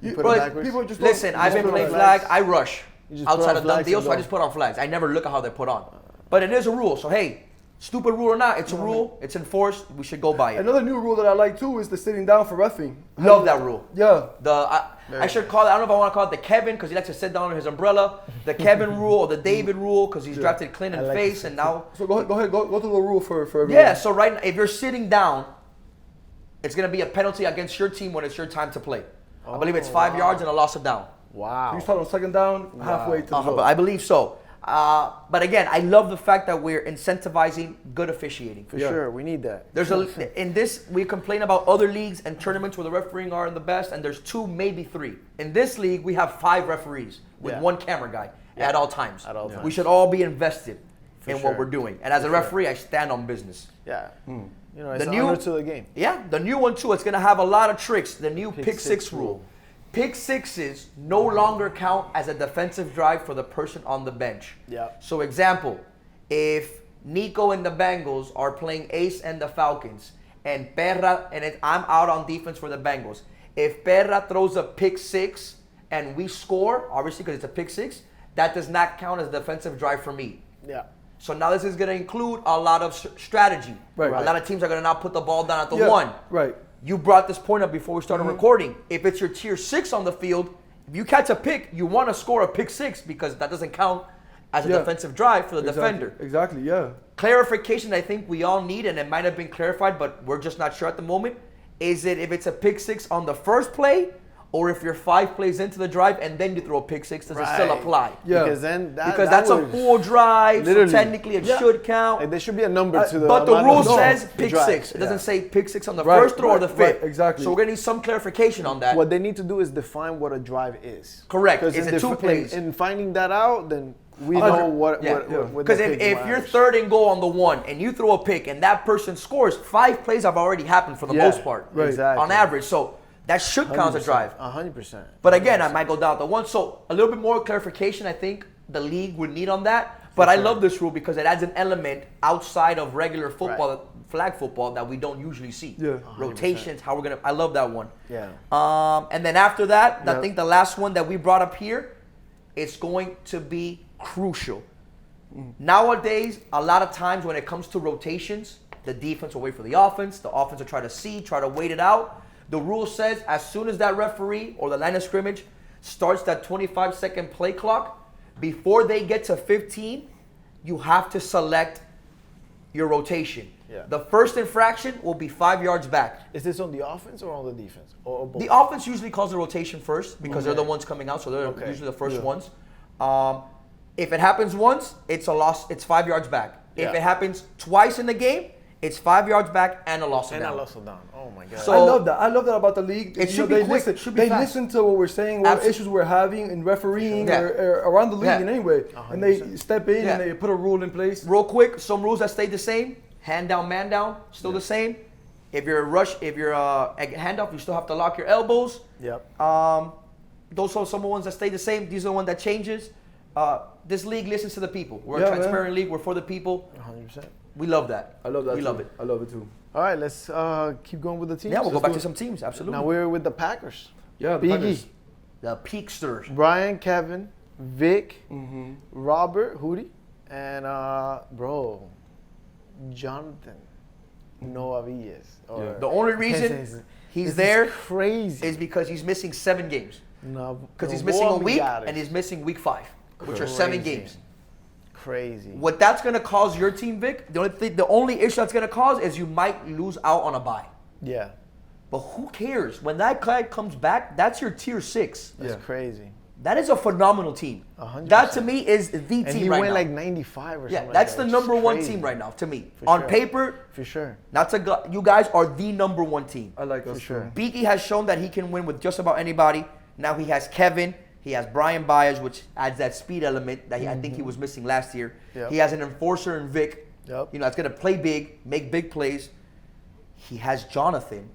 You put Bro, it backwards. people just Listen, don't- I've just been put playing on flag. I rush You just put outside on of done flags deals, and so I go. just put on flags. I never look at how they're put on. But it is a rule. So, hey, stupid rule or not, it's a rule. It's enforced. We should go by it. Another new rule that I like too is the sitting down for reffing. Love that rule. Yeah. I should call it, I don't know if I want to call it the Kevin because he likes to sit down on his umbrella. The Kevin rule or the David rule because he's drafted Clint I and like Face this. and now. So go ahead, go through the rule for everyone. Yeah, so right now, if you're sitting down, it's going to be a penalty against your team when it's your time to play. I believe it's 5 yards and a loss of down. Wow. You start on second down, halfway to the goal. I believe so. But again, I love the fact that we're incentivizing good officiating. For sure, we need that. There's in this we complain about other leagues and tournaments where the refereeing are the best, and there's 2, maybe 3. In this league, we have 5 referees with Yeah. 1 camera guy at all times. At all times. We should all be invested. in sure. what we're doing. And as a referee, I stand on business. Yeah. You know, it's The an new- honor to the game. Yeah, the new one too. It's gonna have a lot of tricks. The new Pick pick six six rule. Pick sixes no longer count as a defensive drive for the person on the bench. Yeah. So example, if Nico and the Bengals are playing Ace and the Falcons, and Perra I'm out on defense for the Bengals. If Perra throws a pick six and we score, obviously because it's a pick six, that does not count as a defensive drive for me. Yeah. So now this is going to include a lot of strategy. Right. A lot of teams are going to now put the ball down at the Yeah, one. right. You brought this point up before we started recording. If it's your tier 6 on the field, if you catch a pick, you want to score a pick 6 because that doesn't count as a defensive drive for the defender. Exactly, yeah. Clarification I think we all need, and it might have been clarified, but we're just not sure at the moment, is it if it's a pick 6 on the first play, or if you're 5 plays into the drive and then you throw a pick 6, does it still Right. apply? Yeah. Because then Because that's a full drive, so Literally. technically it should count. Like, there should be a number to the. But the amount rule of says the pick drives. 6. It doesn't say pick 6 on the Right, first throw or the right, fifth. right, exactly. So we're going to need some clarification on that. What they need to do is define what a drive is. Correct. 'Cause Is in it 2 plays? In finding that out, then we Hundred. know what. Yeah. What Because the if pick you're matters. 3rd and goal on the 1 and you throw a pick and that person scores, 5 plays have already happened for the Yeah, most part. right. Exactly. On average. So that should count as a drive. 100%. But again, I might go down to 1. So a little bit more clarification I think the league would need on that. But I love this rule because it adds an element outside of regular football, Right. flag football, that we don't usually see. Yeah. 100%. How we're going to, I love that one. Yeah. And then after that, I Yep. think the last one that we brought up here, it's going to be crucial. Nowadays, a lot of times when it comes to rotations, the defense will wait for the offense will try to wait it out. The rule says as soon as that referee or the line of scrimmage starts that 25-second play clock, before they get to 15, you have to select your rotation. Yeah. The first infraction will be 5 yards back. Is this on the offense or on the defense? Or both? The offense usually calls the rotation first because they're the ones coming out, so they're Okay. usually the first Yeah. ones. If it happens once, it's a loss. It's 5 yards back. If Yeah. it happens twice in the game, it's 5 yards back and a loss of And down. I lost it down. Oh my God. So- I love that. I love that about the league. It You should know, be they quick. Listen, It should be they fast. listen to what we're saying, what Absolutely. issues we're having in refereeing Yeah. or around the league Yeah. in any way. And they 100%. step in Yeah. and they put a rule in place. Real quick, some rules that stayed the same. Hand down, man down, still the same. If you're a handoff, you still have to lock your elbows. Yep. Those are some of the ones that stay the same. These are the ones that changes. This league listens to the people. We're Yeah, a man. transparent league. We're for the people. 100%. We love that. I love that. We too. love it. I love it too. All right, let's keep going with the teams. Yeah, we'll go Let's back do to it. some teams. Absolutely. Now we're with the Packers. Yeah, the Biggie, Packers. The Peaksters. Brian, Kevin, Vic, Mm-hmm. Robert, Hootie, and Jonathan Noavilles. Yeah. The only reason he's there crazy. is because he's missing 7 games. Because he's No, missing a boy, week got it. and he's missing week 5, which are 7 Crazy. games. Crazy. What that's going to cause your team, Vic, the only issue that's going to cause is you might lose out on a bye. Yeah, But who cares? When that guy comes back, that's your tier 6. that's Yeah. crazy. That is a phenomenal team. 100%. That to me is the team And he right went now. like 95 or Yeah, something. that's like the that. number It's 1 crazy. team right now to me. For On sure. paper, For sure. not to go, you guys are the number 1 team. I like For us sure. too. Beaky has shown that he can win with just about anybody. Now he has Kevin. He has Brian Byers, which adds that speed element that I think he was missing last year. Yep. He has an enforcer in Vic. Yep. You know, that's going to play big, make big plays. He has Jonathan.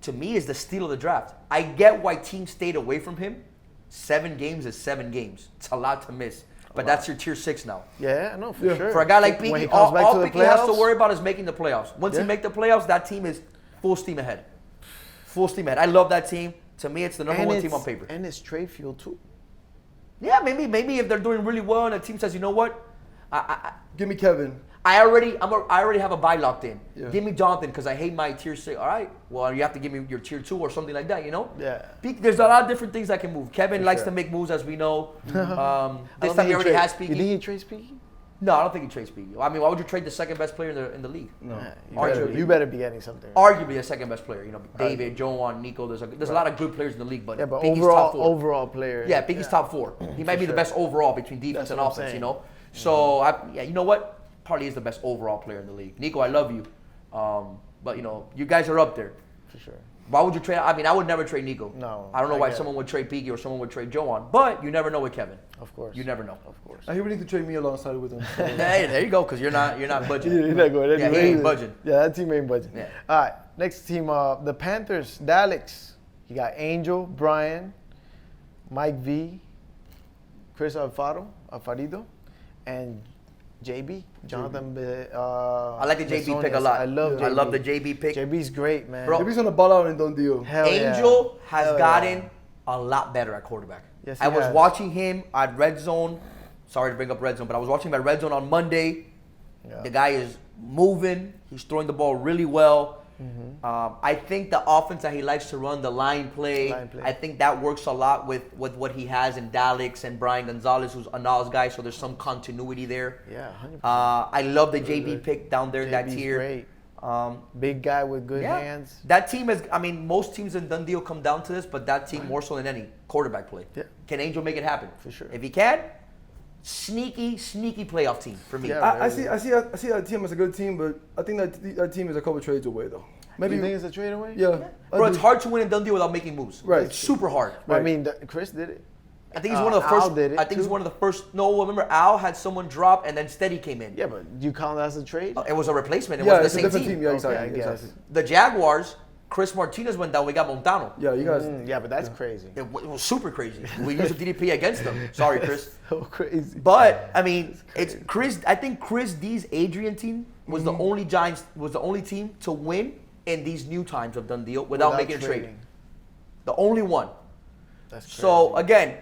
To me, is the steal of the draft. I get why teams stayed away from him. 7 games is 7 games. It's a lot to miss. But that's your tier 6 now. Yeah, no, for Yeah. sure. For a guy like When he Beaky, comes back all to the Beaky has to playoffs, worry about is making the playoffs. Once Yeah. he make the playoffs, that team is full steam ahead. Full steam ahead. I love that team. To me, it's the number 1 team on paper. And it's trade fuel too. Yeah, maybe if they're doing really well and the team says, you know what, Give me Kevin. I already have a buy locked in. Yeah. Give me Jonathan because I hate my tier 6. All right, well you have to give me your tier 2 or something like that. You know. Yeah. There's a lot of different things that can move. Kevin For likes sure. to make moves, as we know. I This don't time think he already trade- has You Peaky. think he trades Peaky? No, I don't think he trades Peaky. I mean, why would you trade the second best player in the league? No. Arguably. You better be getting something. Arguably the second best player. You know, David, Joan, Nico. There's a lot of good players in the league, but Yeah, but Peaky's top 4. overall player. Yeah, Peaky's top 4. He might be the sure. best overall between defense That's and what I'm offense, you saying. know? So, you know what? Probably is the best overall player in the league. Nico, I love you. But, you know, you guys are up there. For sure. Why would you trade? I mean, I would never trade Nico. No, I don't know I why get it. someone would trade Piggy or someone would trade Joan, but you never know with Kevin. Of course. You never know. Of course. He would need to trade me alongside with him. Hey, there you go, because you're not budging. You're not going Yeah, anywhere. he ain't either. budging. Yeah, that team ain't budging. Yeah. All right, next team, the Panthers, Daleks. You got Angel, Brian, Mike V, Chris Alfarido, and JB, Jonathan. I like the JB pick a Besones. lot. I love JB. I love the JB pick. JB's great, man. Bro, Maybe he's on the ball out and don't deal. Hell yeah. Angel has Hell gotten yeah. a lot better at quarterback. Yes, I he was has. watching him at Red Zone. Sorry to bring up Red Zone, but I was watching him at Red Zone on Monday. Yeah. The guy is moving. He's throwing the ball really well. I think the offense that he likes to run, the line play, I think that works a lot with what he has in Daleks and Brian Gonzalez, who's a Nas guy, so there's some continuity there. Yeah, 100%. I love the JB pick down there in that JB's tier. great. Big guy with good Yeah. hands. That team is, I mean, most teams in Dundee will come down to this, but that team more so than any, quarterback play. Yeah. Can Angel make it happen? For sure. If he can, sneaky playoff team for me. Yeah. I see that team as a good team, but I think that team is a couple trades away though. Maybe you think it's a trade away? Yeah. Bro, it's hard to win in Dundee without making moves. Right. It's super hard. I mean, Chris did it. I think he's one of the Al first. did it I think he's too. one of the first. No, remember Al had someone drop and then Steady came in. Yeah, but you count that as a trade? It was a replacement. It Yeah, wasn't it's the a same different team. team. Yeah, Okay, exactly. I guess. exactly. The Jaguars, Chris Martinez went down. We got Montano. Yeah, you guys. Yeah, but that's crazy. It was super crazy. We used the DDP against them. Sorry, Chris. So crazy. But I mean, it's Chris. I think Chris D's Adrian team was the only Giants was the only team to win in these new times of Dundee without making a trade. trading. The only one. That's crazy. So again,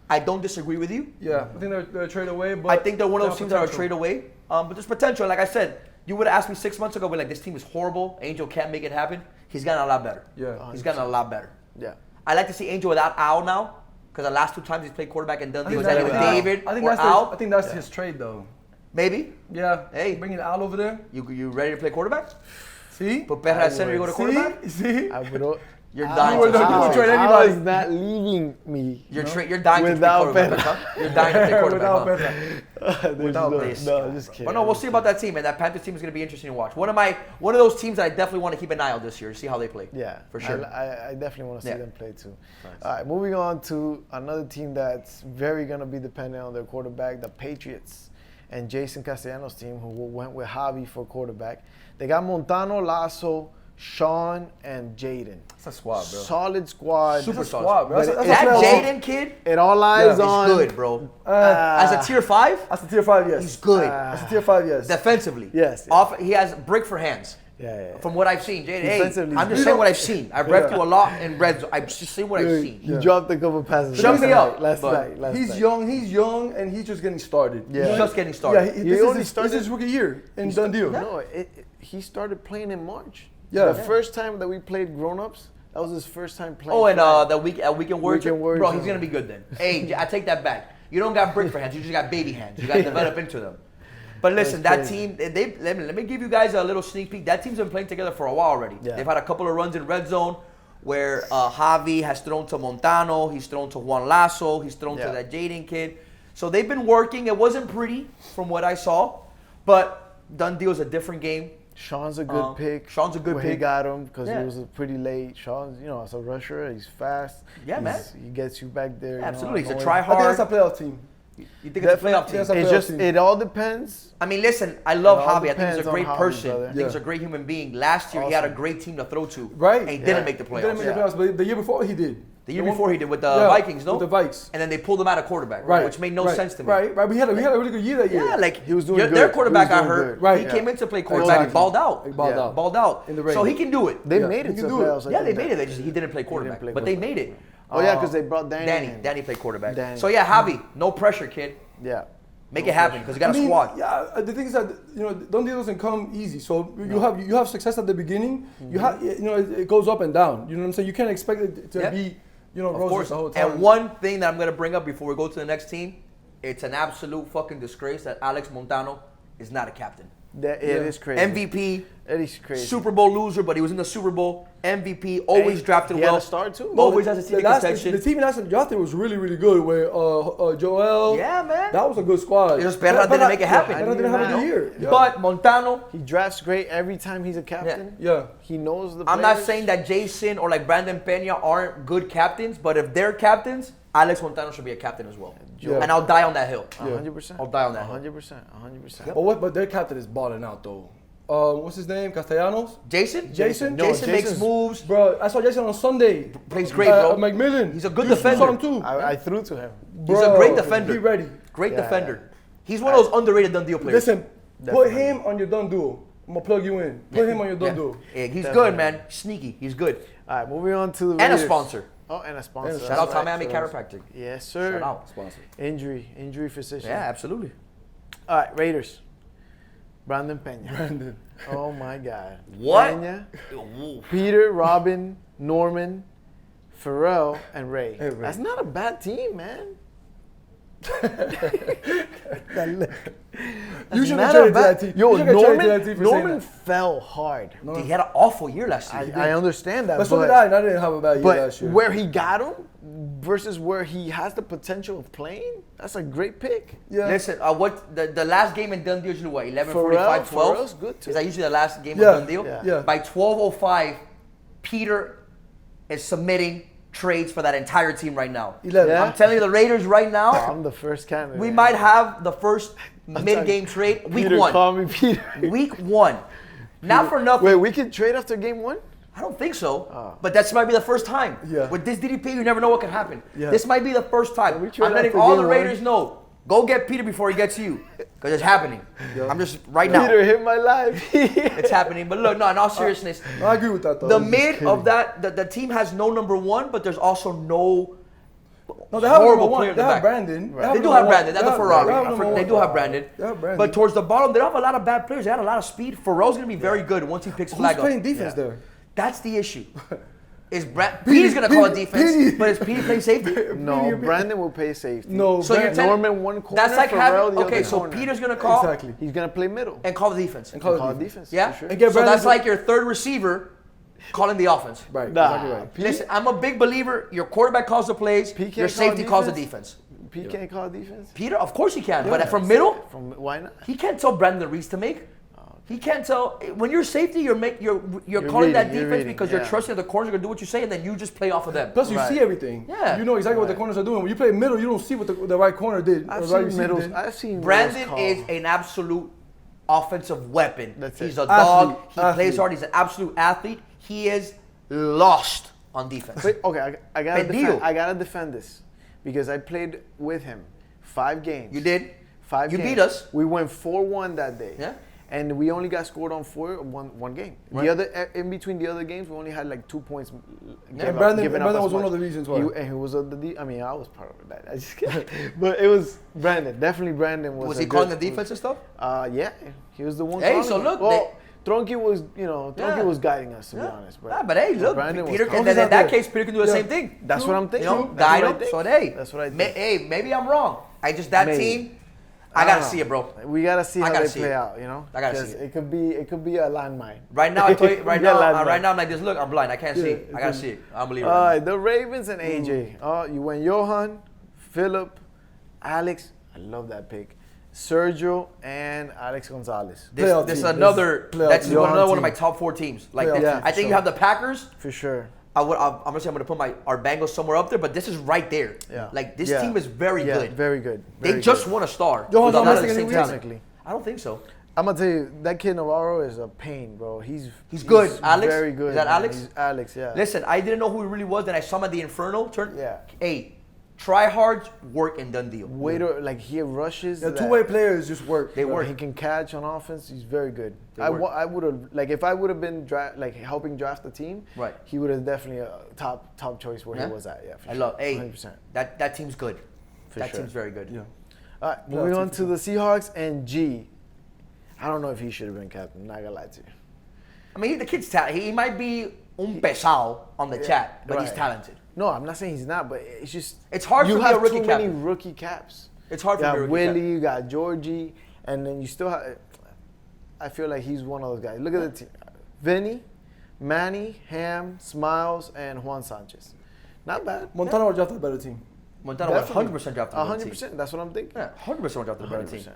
I don't disagree with you. Yeah, I think they're a trade away, but I think they're one of those they teams have that are potential. trade away. But there's potential. Like I said, you would have asked me 6 months ago, we're like, this team is horrible. Angel can't make it happen. He's gotten a lot better. Yeah. He's gotten a lot better. Yeah. I like to see Angel without Al now, because the last 2 times he's played quarterback in I Dundee think was that's either with Al. David I think or that's Al. I think that's his trade though. Maybe. Yeah. Hey. Bringing Al over there. You ready to play quarterback? See? Put Perra at center, you go to quarterback? See? I would. You're Al- dying would to not- play you would trade quarterback. anybody. Al is not leaving me. You're dying to play Without quarterback, Perra. huh? You're dying to play quarterback, Without huh? Perra. Without this no, just kidding. But no, we'll see about that team, and that Panthers team is going to be interesting to watch. One of those teams that I definitely want to keep an eye on this year to see how they play. Yeah, for sure. I definitely want to see Yeah. them play too. All right, moving on to another team that's very going to be dependent on their quarterback, the Patriots, and Jason Castellanos' team, who went with Javi for quarterback. They got Montano, Lasso, Sean, and Jaden. It's a squad, bro. Solid squad. Super It's a solid. squad, bro. But That's it- That a playoff. Jaden kid, It all lies he's on good, bro. Uh, As a tier 5, That's a tier 5, yes. he's good. That's a tier 5, yes. Defensively. Yes, He has brick for hands. Yeah. From what I've seen, Jaden, hey, Defensively, I'm he's just good. saying what I've seen. I've read through a lot in red zone. I've just seen what I've seen. He dropped a couple passes. Shut me up, Last but night. He's young, and he's just getting started. Yeah. He's just getting started. Yeah, He this, only is started- this is his rookie year in Dundee. No, he started playing in March. Yeah. The first time that we played grown-ups, that was his first time playing. Oh, and flag. the weekend warrior, Weekend warrior bro, trip. he's gonna be good then. Hey, I take that back. You don't got brick for hands. You just got baby hands. You got to develop into them. But listen, That's that team, let me give you guys a little sneak peek. That team's been playing together for a while already. Yeah. They've had a couple of runs in red zone where Javi has thrown to Montano, he's thrown to Juan Lasso, he's thrown Yeah. to that Jaden kid. So they've been working. It wasn't pretty from what I saw, but Dundee was a different game. Sean's a good pick. Sean's a good where He pick. got him because Yeah. he was pretty late. Sean's, as a rusher, he's fast. Yeah, man. He gets you back there. Absolutely, he's a going- try I think that's a hard. playoff team. You think it's a playoff team? That's a It playoff just team. it all depends. I mean, listen, I love It all Javi. I think he's depends a on great Javi, person. brother. I think he's a great human being. Last year, he had a Awesome. great team to throw to. Right. And he Yeah. didn't make the He didn't playoffs. make the playoffs, but the year before he did. The year before he did with the Yeah, Vikings, no? with the Vikes. And then they pulled him out of quarterback, Right. which made no right, sense to me. Right. We had a really good year that year. Yeah, like He was doing their good. quarterback He was got doing hurt. good. Right. He Yeah. came in to play quarterback and Exactly. balled out. He balled out. Balled out. In the rain. So he can do it. They Yeah, made he it to can the do it. playoffs. I Yeah, they think made that- it. He didn't play quarterback, play but they quarterback. made it. Oh yeah, because they brought Danny. in. Danny played quarterback. Danny. So yeah, Javi, no pressure, kid. Yeah. Make it happen because you got a I mean, squad. Yeah, the thing is that Dundee doesn't come easy. So you have success at the beginning. You have it goes up and down. You know what I'm saying? You can't expect it to Yeah. be Of roses course. the whole time. And one thing that I'm gonna bring up before we go to the next team, it's an absolute fucking disgrace that Alex Montano is not a captain. It is crazy. MVP, Eddie's crazy. Super Bowl loser, but he was in the Super Bowl. MVP, always drafted he well. had a star too. Always has a team in contention. The team that's drafted was really, really good. With Joel. Yeah, man. That was a good squad. Just Perra didn't make it happen. Perra didn't have a good year. Yeah. But Montano, He drafts great every time he's a captain. Yeah. He knows the I'm not players. saying that Jason or like Brandon Pena aren't good captains, but if they're captains, Alex Montano should be a captain as well. Yeah. And I'll die on that hill. 100%. I'll die on that hill. 100%. But their captain is balling out though. What's his name? Castellanos? Jason? Jason? No, Jason makes Jason's- moves. Bro, I saw Jason on Sunday. Plays great, bro. McMillan. He's a good You saw defender. him too. I threw to him. He's a great defender. Be ready. Great Yeah. defender. He's one of those underrated done deal players. Listen, put Definitely. him on your done duo. I'm gonna plug you in. Put him on your done duo. Yeah, he's Definitely. good, man. Sneaky. He's good. All right, moving on to the And a Raiders. sponsor. Oh, and a sponsor. Shout Shout out That's to right. Miami Shout Chiropractic. Yes, sir. Shout out. Sponsor. Injury physician. Yeah, absolutely. All right, Raiders. Brandon Pena. Brandon. Oh my God. What? Pena, Peter, Robin, Norman, Pharrell, and Ray. Hey, Ray. That's not a bad team, man. You should Not have a traded to bad- that team. Yo, You should've traded to that team Norman, for saying Norman that. fell hard. Dude, he had an awful year last year. I understand that, But so did I, and I didn't have a bad year But last year. where he got him versus where he has the potential of playing, that's a great pick. Yeah. Listen, what the last game in Done Deal is usually what, 11:45, 12? Pharrell's good too. Is that usually the last game Yeah, of Done Deal? yeah. By 12:05, Peter is submitting trades for that entire team right now. 11. Yeah. I'm telling you, the Raiders right now, I'm the first candidate. we might have the first mid-game trade week Peter, one. call me Peter. Week one. Not for nothing. Wait, we can trade after game one? I don't think so. But that might be the first time. Yeah. With this DDP, you never know what can happen. Yeah. This might be the first time. we trade I'm letting after all game the one? Raiders know. Go get Peter before he gets you. Because it's happening. I'm just, right now. Peter hit my life. It's happening. But look, no, in all seriousness, No, I agree with that though. the I'm just mid kidding. of that, the team has no number one, but there's also no No, they have horrible number player one. in They the have back. Brandon. Right. They do number have one. Brandon. That's a They Ferrari. have number They one. do have Brandon. They have Brandon. But towards the bottom, they don't have a lot of bad players. They had a lot of speed. Pharrell's going to be very good once he picks Who's flag up. playing defense Yeah. there? That's the issue. Peter's going to call a defense, Petey. but is Petey playing safety? No, Brandon will play safety. No, So you're telling- Norman one corner. That's like Pharrell having, the okay, other so corner. Peter's going to call Exactly. He's gonna play middle. and call the defense. And call Call the defense. Yeah? For sure. And get So Brandon that's to- like your third receiver calling the offense. Right. Nah, Exactly right. Pete, Listen, I'm a big believer. Your quarterback calls the plays. Pete can't Your call safety calls the defense? defense. Pete can't call defense. Peter, of course he can. But from middle, From why not? he can't tell Brandon the reads to make. He can't tell when you're safety. You're You're calling that reading, you're defense reading, because you're yeah. trusting that the corners are gonna do what you say, and then you just play off of them. Plus, you Right. see everything. Yeah. You know exactly what the corners are doing. When you play middle, you don't see what the right corner did. I've the right seen receiver middles. did. I've seen Brandon middles is call. an absolute offensive weapon. That's He's it. a dog. Athlete, He plays athlete. hard. He's an absolute athlete. He is lost on defense. Wait, okay, I gotta Big defend. deal. I gotta defend this because I played with him 5 games. You did. 5 You games. beat us. We went 4-1 that day. Yeah. And we only got scored on one game. Right. The other in between the other games, we only had like 2 points. And Brandon was one of the reasons why. And he was I mean, I was part of that. I just but it was Brandon. Definitely Brandon was. Was a he good- calling the defense and stuff? Yeah, he was the one. Hey, calling so it. look, well, Tronky was, Tronky Yeah. was guiding us to be Yeah. honest. Yeah, but hey, look, Brandon was Peter can. calling In it. that case, Peter can do the Yeah. same thing. That's what I'm thinking. You know, That's guide what I him. think. So hey, That's what I think. Hey, maybe I'm wrong. That Maybe. team, I don't gotta know. see it, bro. We gotta see I how gotta they see play it. out. You know, I gotta see 'Cause it. It could be a landmine. Right now, I told you, right Yeah, now, landmine. right now, I'm like this. Look, I'm blind. I can't see. Yeah, I gotta it's see it. I don't believe it. All right right, the Ravens and AJ. You went Johan, Phillip, Alex. I love that pick. Sergio and Alex Gonzalez. This Playoff is team. another. This is That's playoff another one team. of my top 4 teams. Like, Playoff this. team, I think for you have the Packers. For sure. I'm gonna say I'm gonna put our Bengals somewhere up there, but this is right there. Yeah. Like this Yeah. team is very Yeah, good. very good. They Very just good. won a star. Johan's With a not lot of missing the any same weeks? talent. Technically. I don't think so. I'm gonna tell you that kid Navarro is a pain, bro. He's good. Alex? Very good. Is that man. Alex? He's Alex, yeah. Listen, I didn't know who he really was. Then I saw him at the Inferno. Yeah. Hey, try hard, work, and done deal. Waiter, like he rushes. The that- two-way players just work. They work. He can catch on offense. He's very good. They I work. would have like if I would have been helping draft the team. Right. He would have definitely a top choice where Yeah? he was at. Yeah. For I sure. love. Hey, 100%. that team's good. For that sure. team's very good. Yeah. All right. Moving on to the Seahawks and G. I don't know if he should have been captain. I'm not gonna lie to you. I mean, the kid's talented. He might be un pesado on the chat, but he's Right. talented. No, I'm not saying he's not, but it's just It's hard you for me, have a rookie too many captain. rookie caps. It's hard You for me, a got rookie Willie, you got Georgie, and then you still have. I feel like he's one of those guys. Look at the team: Vinny, Manny, Ham, Smiles, and Juan Sanchez. Not bad. Montana would draft a better team. Montana would 100% draft a better team. 100%. That's what I'm thinking. Yeah, 100% would draft a better 100%. team.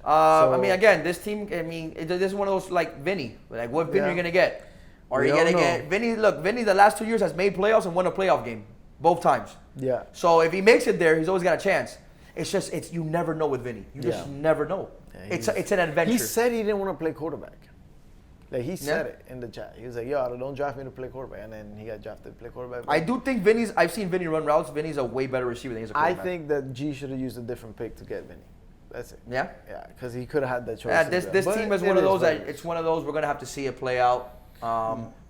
100%. I mean, again, this team. I mean, this is one of those like Vinny. Like, what Vinny are you gonna get? Are you gonna get Vinny? Look, Vinny, the last 2 years has made playoffs and won a playoff game both times. Yeah. So if he makes it there, he's always got a chance. It's you never know with Vinny. You just never know. Yeah, it's an adventure. He said he didn't want to play quarterback. Like he said it in the chat. He was like, "Yo, don't draft me to play quarterback," and then he got drafted to play quarterback. I do think I've seen Vinny run routes. Vinny's a way better receiver than he's a I quarterback. think that G should have used a different pick to get Vinny. That's it. Yeah. Yeah, because he could have had that choice. Yeah, this But team is it one of those what that it is. it's one of those we're gonna have to see it play out.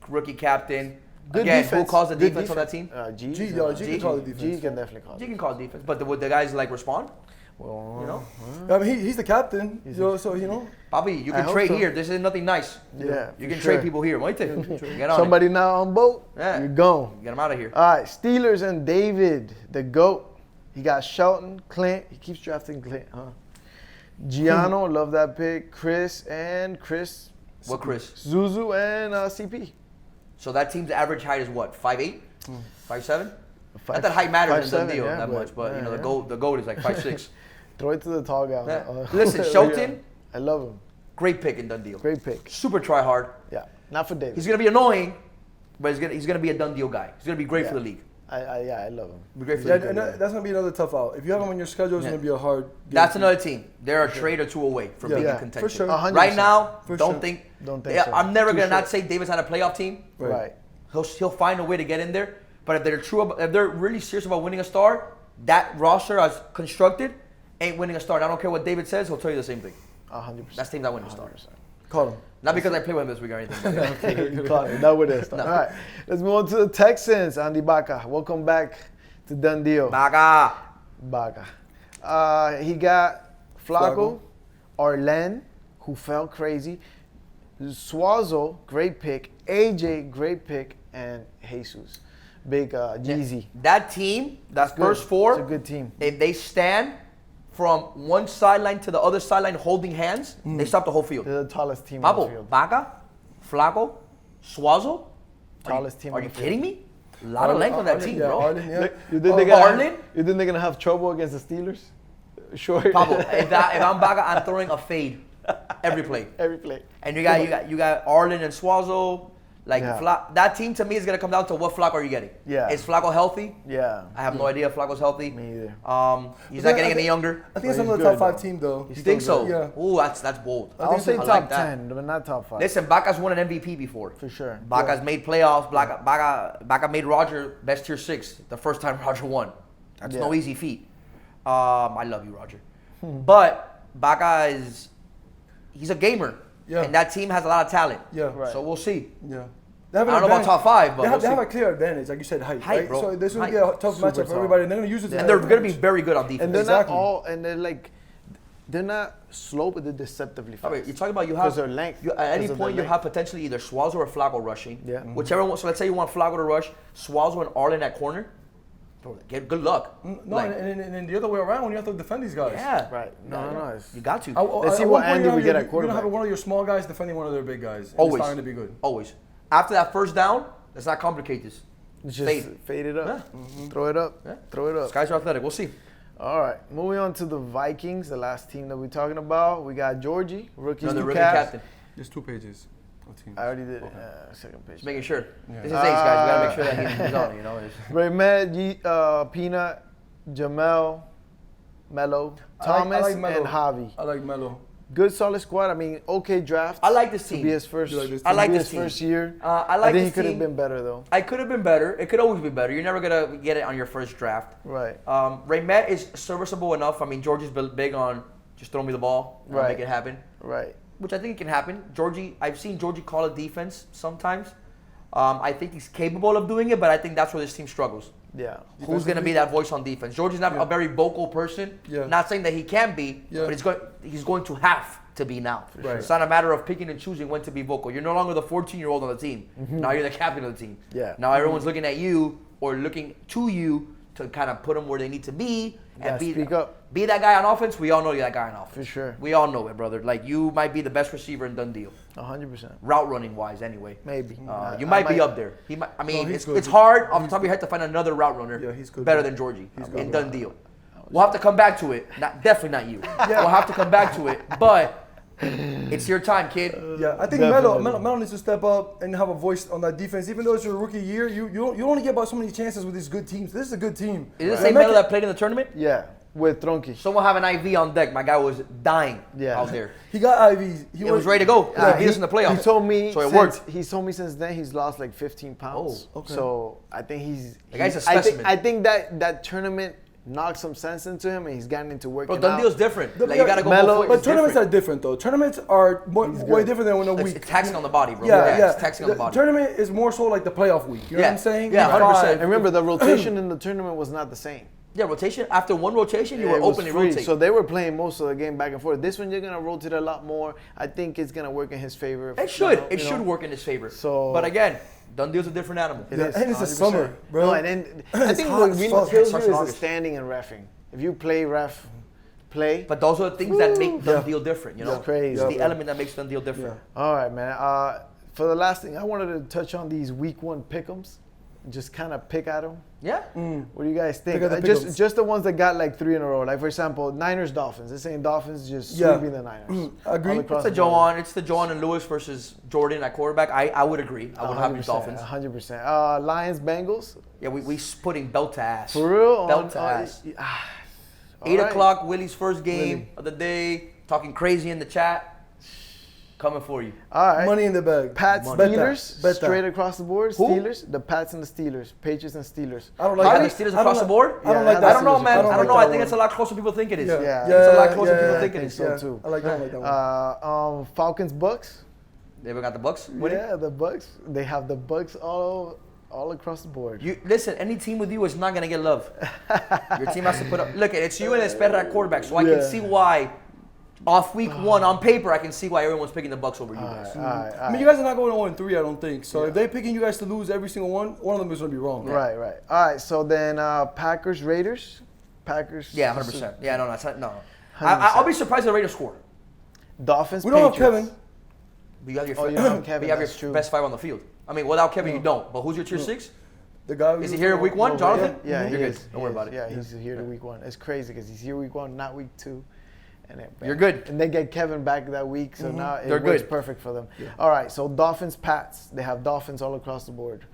Rookie captain. Good Again, defense. who calls the Good defense on that team? G. G G can call the defense. G can definitely call. He can call defense, but would the guys like respond? Well, You know, I mean, he's the captain. So you know. Bobby, you I can hope trade so. here. This is nothing nice. Yeah, You for can sure. trade people here. Get on Somebody now on boat. Yeah. You're gone. it. Get them out of here. All right, Steelers and David, the GOAT. He got Shelton, Clint. He keeps drafting Clint, huh? Giano, love that pick. Chris. What, Chris? Zuzu and CP. So that team's average height is what? 5'8", 5'7"? Five- Not that height matters in 5'7", the deal yeah, that much, but you know yeah. the goat is like 5'6". Throw it to the tall guy. Yeah. Listen, Shelton, I love him. great pick in done deal. Great pick. Super try hard. Yeah, not for David. He's gonna be annoying, but he's gonna be a done deal guy. He's gonna be great for the league. I love him. Be great for Yeah, the and league. that's gonna be another tough out. If you have him on your schedule, it's Yeah. gonna be a hard. game. That's another team. They're a trade or two away from being Yeah, in for contention. sure. 100%. Right now, For don't sure. think. Don't think Yeah, so. I'm never Too gonna not sure. say David's not a playoff team. Right. He'll find a way to get in there. But if they're really serious about winning a star, that roster as constructed ain't winning a star. And I don't care what David says, he'll tell you the same thing. 100%. That's teams that win a star. Call him. Not because I play with him this week or anything. but- You caught it. That would it. All right, let's move on to the Texans. Andy Baca, welcome back to Done Deal. Baga. Baca. He got Flacco, Arlen, who fell crazy, Suazo, great pick, AJ, great pick, and Jesus, big Jeezy. That team, that Good. first four, It's a good team. if they stand from one sideline to the other sideline holding hands, they stop the whole field. They're the tallest team on the Pablo, field. Baga, Flacco, Suazo. Tallest team Are on you the field. kidding me? A lot of length on that team, yeah, bro. Arlen, yeah. Look, you think they're gonna Arlen? you think they're gonna have trouble against the Steelers? Sure. Pablo, if I'm Baga, I'm throwing a fade every play. Every play. And you got Arlen and Suazo. Like Yeah. that team to me is gonna come down to what Flacco are you getting? Yeah. Is Flacco healthy? Yeah. I have no idea if Flacco's healthy. Me either. He's not getting any younger. I think it's But another he's top good, five though. team though. You think so? Yeah. Ooh, that's bold. I'll say I top like that. 10, but not top 5. Listen, Baca's won an MVP before. For sure. Baca's made playoffs. Baca made Roger best tier 6 the first time Roger won. That's no Yeah. easy feat. I love you, Roger. But Baca he's a gamer. Yeah. And that team has a lot of talent. Yeah. Right. So we'll see. Yeah. They have I an don't know about advantage. top 5, but They have, we'll they have see. a clear advantage, like you said, height. Height, right? bro. So this will Height. be a tough Super matchup for tall. everybody, and they're gonna use it. to And their they're going to be advantage. very good on defense. And they're Exactly. not all, and they're like, they're not slow, but they're deceptively fast. Okay, you're talking about you 'Cause have their length. at any Because of point their you have potentially either Suazo or Flacco rushing. Yeah. Whichever one. So let's say you want Flacco to rush, Suazo and Arlen at corner. Bro, good luck. No, Like, and the other way around, when you have to defend these guys. yeah. Right. No. It's, You got to. Let's see At what one point, Andy you're we gonna get have at You're gonna have quarterback. one of your small guys defending one of their big guys. And Always. It's starting to be good. Always. After that first down, let's not complicate this. just fade it up. Yeah. Throw it up. Yeah. Throw it up. These guys are athletic. We'll see. All right. Moving on to the Vikings, the last team that we're talking about. We got Georgie, rookies Another to rookie cast. captain. There's 2 pages of teams. I already did it. Second page. Just making sure. Yeah. This is Ace, guys. We gotta make sure that he's on. You know. Raymed, Peanut, Jamel, Mello, Thomas, like Melo. and Javi. I like Melo. Good solid squad. I mean, okay draft. I like this to team. be his first. You like this I team? like to be this his team. first year. I like think this he could have team. been better though. I could have been better. It could always be better. You're never gonna get it on your first draft. Right. Raymet is serviceable enough. I mean, Georgie's big on just throw me the ball, and I'll Right. make it happen, Right. which I think it can happen. I've seen Georgie call a defense sometimes. I think he's capable of doing it, but I think that's where this team struggles. Yeah. Who's going to be that voice on defense? Georgie's not a very vocal person. Yeah. Not saying that he can be, Yeah. but he's going to have to be now. sure. It's not a matter of picking and choosing when to be vocal. You're no longer the 14-year-old on the team. Now you're the captain of the team. Yeah. Now everyone's looking at you or looking to you to kind of put them where they need to be Yeah, speak up. Be that guy on offense. We all know you're that guy on offense. For sure. We all know it, brother. Like, you might be the best receiver in done deal. 100%. Route running wise, anyway. Maybe. You might be up there. He might. I mean, he's it's good. hard off the top of your head to find another route runner he's good, better bro. than Georgie He's in good. done deal. We'll have to come back to it. Definitely not you. We'll have to come back to it. But it's your time, kid. Yeah, I think Melo needs to step up and have a voice on that defense. Even though it's your rookie year, you only get about so many chances with these good teams. This is a good team. Is it the same Melo that played in the tournament? Yeah, with Tronki. Someone have an IV on deck. My guy was dying out there. He got IVs. He was ready to go. He was in the playoffs. He told me. So it worked. He told me since then he's lost like 15 pounds. Oh, okay. So I think he's. The guy's a I specimen. think that tournament knocked some sense into him, and he's gotten into working Bro, done out. deal's different. The- Like, you gotta go Melo- both ways. But It's tournaments different. are different though. Tournaments are way different than when a week. It's taxing on the body, bro. Yeah. It's taxing on the body. Tournament is more so like the playoff week. You know what I'm saying? Yeah, Week 100%. five. And remember, the rotation in the tournament was not the same. Yeah, rotation. After one rotation, you It were was open and free, rotate. so they were playing most of the game back and forth. This one, you're gonna rotate a lot more. I think it's gonna work in his favor. It should. It should work in his favor. So- but again, done deal's a different animal. It Yeah, is, and it's the 100%. summer, bro. No, and then I It's think hot what as really fuck. kills you Starts is in the August. standing and reffing. If you play ref, play. But those are the things that make done deal different. You know, It's crazy. It's the Yeah. element that makes done deal different. All right, man. For the last thing, I wanted to touch on these week 1 pick'ems. Just kind of pick at them. Yeah. What do you guys think? Pick at the Just pick'ems. just the ones that got like 3 in a row. Like for example, Niners Dolphins. This ain't Dolphins just Yeah. sweeping the Niners. Agree. All across It's the the board. It's the Joan and Lewis versus Jordan at quarterback. I would agree. I would have your Dolphins. 100%. Lions Bengals. Yeah, we putting belt to ass. For real? Belt to ass. 8 o'clock, Willie's first game of the day. Talking crazy in the chat. Coming for you. All right. Money in the bag. Pats, Bet that. Steelers, Bet that. straight across the board. Who? Steelers, the Pats and the Steelers, Patriots and Steelers. I don't You like got that. the Steelers I don't across the like- board? I don't Yeah, like I that. don't know, Steelers man. across I the don't know. board. I think it's a lot closer than people think it is. Yeah. Yeah. It's a lot closer than Yeah, people I think it think is. so too. I like that one. Falcons, Bucks. They ever got the Bucks winning? Yeah, the Bucks. They have the Bucks all across the board. You listen. Any team with you is not gonna get love. Your team has to put up. Look, it's you and Esperra at quarterback, so I can Yeah. see why. Off week 1 on paper, I can see why everyone's picking the Bucks over you guys. All right. I mean, you guys are not going 0-3, I don't think. So if they're picking you guys to lose every single one of them is going to be wrong. Right. All right. So then Packers, Raiders. Packers. Yeah, 100%. Yeah, no, that's not, no. 100%. I'll be surprised if the Raiders score. Dolphins, We don't have Patriots. Kevin. But you have your, Oh, you don't have Kevin, but you have that's your true. best 5 on the field. I mean, without Kevin, you don't. But who's your tier 6? The guy Is he here week 1, Jonathan? Yeah, You're he good. is. Don't worry about it. Yeah, he's here to week 1. It's crazy because he's here week 1, not week 2. And You're good. And they get Kevin back that week, so now it They're works good. perfect for them. All right, so Dolphins, Pats. They have Dolphins all across the board.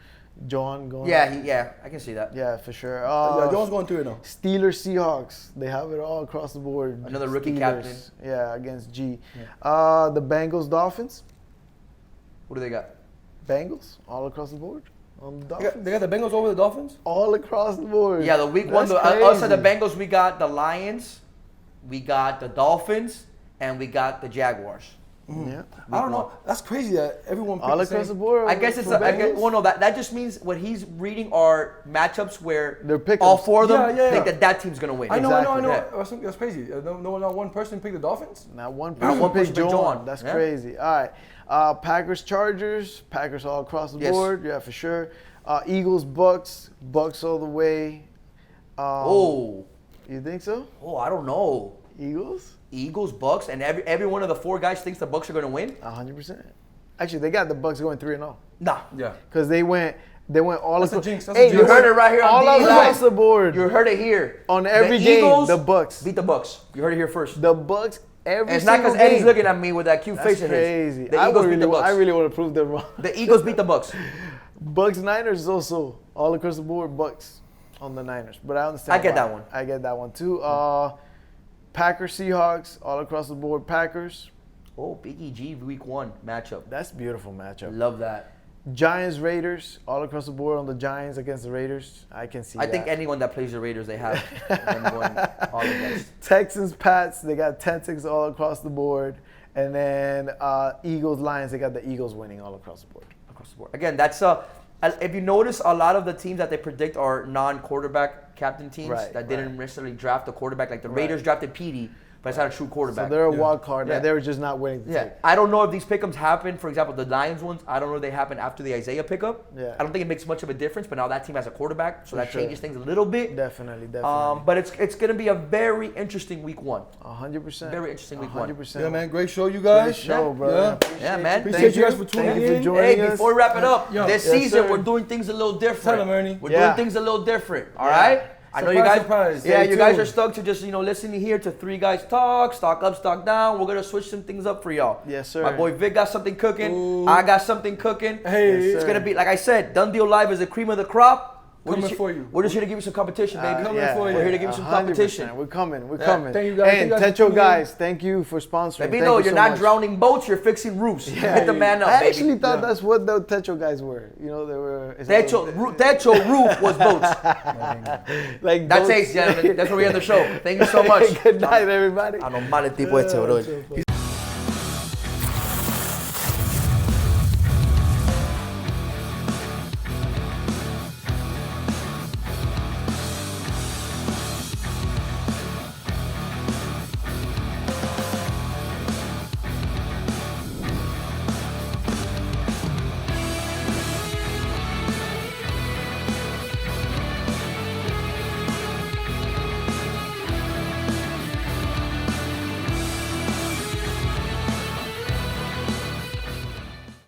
John going. Yeah, I can see that. Yeah, for sure. Yeah, Jones going 3 now. Steelers, Seahawks. They have it all across the board. Another rookie Steelers, captain. Yeah, against G. The Bengals, Dolphins. What do they got? Bengals all across the board. On the Dolphins. They got the Bengals over the Dolphins? All across the board. Yeah, the week 1, That's outside the crazy. Bengals, we got the Lions, we got the Dolphins, and we got the Jaguars. Yeah. I don't know. That's crazy that everyone picked All the across same. the board. I guess it's for Bengals? well, no, that just means what he's reading are matchups where They're pick-ems. all 4 of them Yeah. think that team's gonna win. I know. Exactly. That's crazy. Not one person picked the Dolphins? Not one Not person one person picked picked John. John. That's Yeah. crazy. All right. Packers, Chargers. Packers all across the Yes. board. Yeah, for sure. Eagles, Bucks. Bucks all the way. Oh, You think so? I don't know. Eagles? Eagles, Bucks, and every one of the 4 guys thinks the Bucks are gonna win. 100%. Actually, they got the Bucks going 3-0 Nah. Yeah. because they went all That's a across. jinx, that's a Hey, jinx. You heard it right here on all D across Live. the board. You heard it here. On every The game, Eagles the Bucks. beat the Bucks. You heard it here first. The Bucks every And it's not single because Eddie's game. looking at me with that cute That's face of his. crazy. The I Eagles beat really, the Bucks. I really want to prove them wrong. The Eagles beat the Bucks. Bucks Niners is also all across the board. Bucks on the Niners, but I understand. I get why. that one. I get that one too. Packers Seahawks all across the board. Packers. Oh, Big EG week 1 matchup. That's a beautiful matchup. Love that. Giants Raiders all across the board on the Giants against the Raiders. I can see. I that. think anyone that plays the Raiders, they have them going all against. Texans Pats. They got 10-6 all across the board, and then Eagles Lions. They got the Eagles winning all across the board. Across the board. Again, that's if you notice, a lot of the teams that they predict are non-quarterback captain teams Right, that didn't necessarily draft a quarterback. Like the Raiders drafted Petey, but it's not a true quarterback. So they're a wild card, Yeah. and they were just not willing to Yeah, take it. I don't know if these pickups happen. For example, the Lions ones, I don't know if they happen after the Isaiah pickup. Yeah. I don't think it makes much of a difference, but now that team has a quarterback, so that sure. changes things a little bit. Definitely. But it's going to be a very interesting week 1. 100%. Very interesting week 1. 100%. Yeah, man. Great show, you guys. Great show, Yeah. bro. Yeah. Appreciate Yeah, you. man. Appreciate you guys for tuning Thank you for in. joining Hey, us. before we wrap it up, Yo. this Yes, season sir. we're doing things a little different. Tell 'em, Ernie. We're Yeah. doing things a little different. All Yeah. right. I know you guys. Surprise. Yeah, Stay you guys tuned. are stoked to just listening here to 3 guys talk, stock up, stock down. We're gonna switch some things up for y'all. Yes, sir. My boy Vic got something cooking. Ooh. I got something cooking. Hey. Yes, It's sir. gonna be like I said. Done Deal Live is the cream of the crop. Coming for you. We're just here to give you some competition, baby. coming for you. We're here to give you some 100%. competition. We're coming. We're Yeah. coming. Thank you guys. And Thank you guys for Techo tuning in. guys, thank you for sponsoring. Let me Thank know you you're so not much. drowning boats. You're fixing roofs. Hit the man up, I baby. actually thought Yeah. that's what the Techo guys were. You know, they were. Techo roof was boats. Like That's boats. Ace, gentlemen. That's where we end the show. Thank you so much. Good night, everybody. Anormal el tipo este, bro.